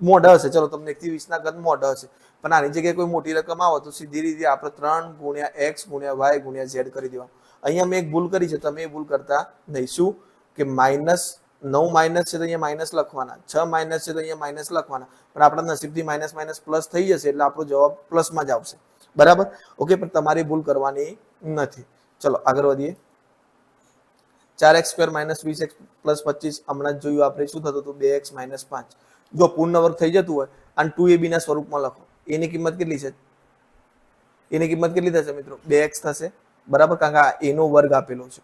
મોઢ હશે, ચલો તમને 1 થી 20 ના ઘન મોઢ હશે, પણ આની જગ્યાએ કોઈ મોટી રકમ આવે તો સીધી રીતે આપણે 3 ગુણ્યા x ગુણ્યા y ગુણ્યા z કરી દેવાનું. અહીંયા મેં એક ભૂલ કરી છે, તમે એ ભૂલ કરતા નહીં. શું કે -9 માઇનસ છે તો અહીંયા માઇનસ લખવાના, 6 માઇનસ છે તો અહીંયા માઇનસ લખવાના, પણ આપણા નસીબથી માઇનસ માઇનસ પ્લસ થઈ જશે એટલે આપણો જવાબ પ્લસમાં જ આવશે, બરાબર. ઓકે, પણ તમારી ભૂલ કરવાની નથી. ચલો આગળ વધીએ. 4x² - 20x + 25 હમણાં જ જોયું આપણે, શું થતું હતું? 2x - 5. જો પૂર્ણ વર્ગ થઈ જતું હોય અને 2ab ના સ્વરૂપમાં લખો, એની કિંમત કેટલી છે? એની કિંમત કેટલી થશે મિત્રો? 2x થશે, બરાબર, કારણ કે આ a નો વર્ગ આપેલો છે.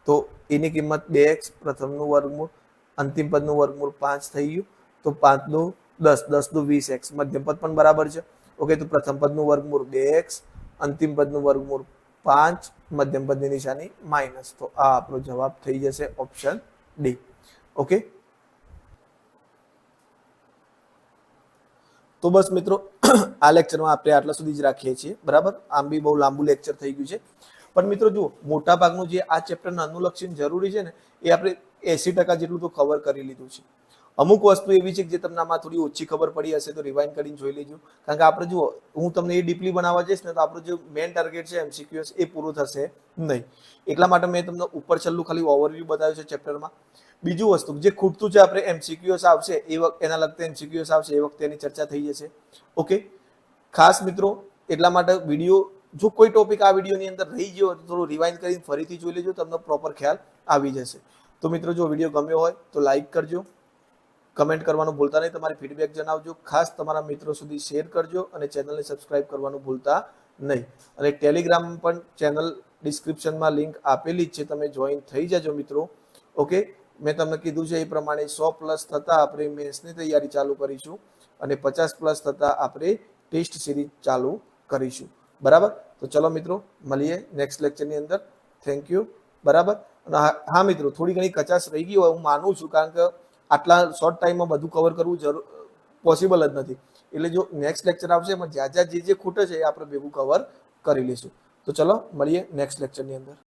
તો એની કિંમત 2x, પ્રથમનું વર્ગમૂળ, અંતિમ પદનું વર્ગમૂળ 5 થઈ ગયું. તો 5 નું 10, 10 નું 20x, મધ્યમ પદ પણ બરાબર છે. ઓકે, તો પ્રથમ પદનું વર્ગમૂળ 2x, અંતિમ પદનું વર્ગમૂળ 5, મધ્યમ પદની નિશાની માઇનસ. તો આ આપણો જવાબ થઈ જશે ઓપ્શન ડી. ઓકે, તો બસ મિત્રો આ લેક્ચરમાં આપણે આટલા સુધી જ રાખીએ છીએ, બરાબર. આમ બી બહુ લાંબુ લેક્ચર થઈ ગયું છે, પણ મિત્રો જુઓ, મોટા ભાગનું જે આ ચેપ્ટરનું અનુલક્ષણ જરૂરી છે ને એ આપણે 80% જેટલું તો કવર કરી લીધું છે. અમુક વસ્તુ એવી છે કે જે તમને આમાં થોડી ઓછી ખબર પડી હશે તો રિવાઇન્ડ કરીને જોઈ લેજો, કારણ કે આપણે જુઓ, હું તમને એ ડીપલી બનાવવા જઈશ ને તો આપણું જે મેઇન ટાર્ગેટ છે MCQS એ પૂરું થશે નહીં. એટલા માટે મેં તમને ઉપર છેલ્લું ખાલી ઓવરવ્યૂ બતાવ્યું છે ચેપ્ટરમાં. બીજું વસ્તુ જે ખૂટતું છે આપણે MCQS આવશે એ વખતે એના લગતા MCQS આવશે એ વખતે એની ચર્ચા થઈ જશે. ઓકે, ખાસ મિત્રો એટલા માટે વિડીયો, જો કોઈ ટોપિક આ વિડીયોની અંદર રહી ગયો તો થોડું રિવાઇન્ડ કરીને ફરીથી જોઈ લેજો, તમને પ્રોપર ખ્યાલ આવી જશે. તો મિત્રો જો વિડીયો ગમ્યો હોય તો લાઈક કરજો, કમેન્ટ કરવાનું ભૂલતા નહીં, તમારી ફીડબેક જણાવજો, ખાસ તમારા મિત્રો સુધી શેર કરજો અને ચેનલને સબસ્ક્રાઇબ કરવાનું ભૂલતા નહીં. અને ટેલિગ્રામ પણ ચેનલ ડિસ્ક્રિપ્શનમાં લિંક આપેલી જ છે, તમે જોઈન થઈ જજો મિત્રો. ઓકે, મેં તમને કીધું છે એ પ્રમાણે 100+ થતાં આપણે મેથ્સની તૈયારી ચાલુ કરીશું અને 50+ થતાં આપણે ટેસ્ટ સિરીઝ ચાલુ કરીશું. બરાબર. તો ચલો મિત્રો, મળીએ નેક્સ્ટ લેક્ચરની અંદર. Thank you. બરાબર. અને હા મિત્રો, થોડી ઘણી કચાશ રહી ગઈ હોય હું માનું છું, કારણ કે આટલા શોર્ટ ટાઈમમાં બધું કવર કરવું પોસિબલ જ નથી. એટલે જો નેક્સ્ટ લેક્ચર આવશે એમાં જ્યાં જ્યાં જે ખૂટે છે એ આપણે ભેગું કવર કરી લઈશું. તો ચલો મળીએ નેક્સ્ટ લેક્ચરની અંદર.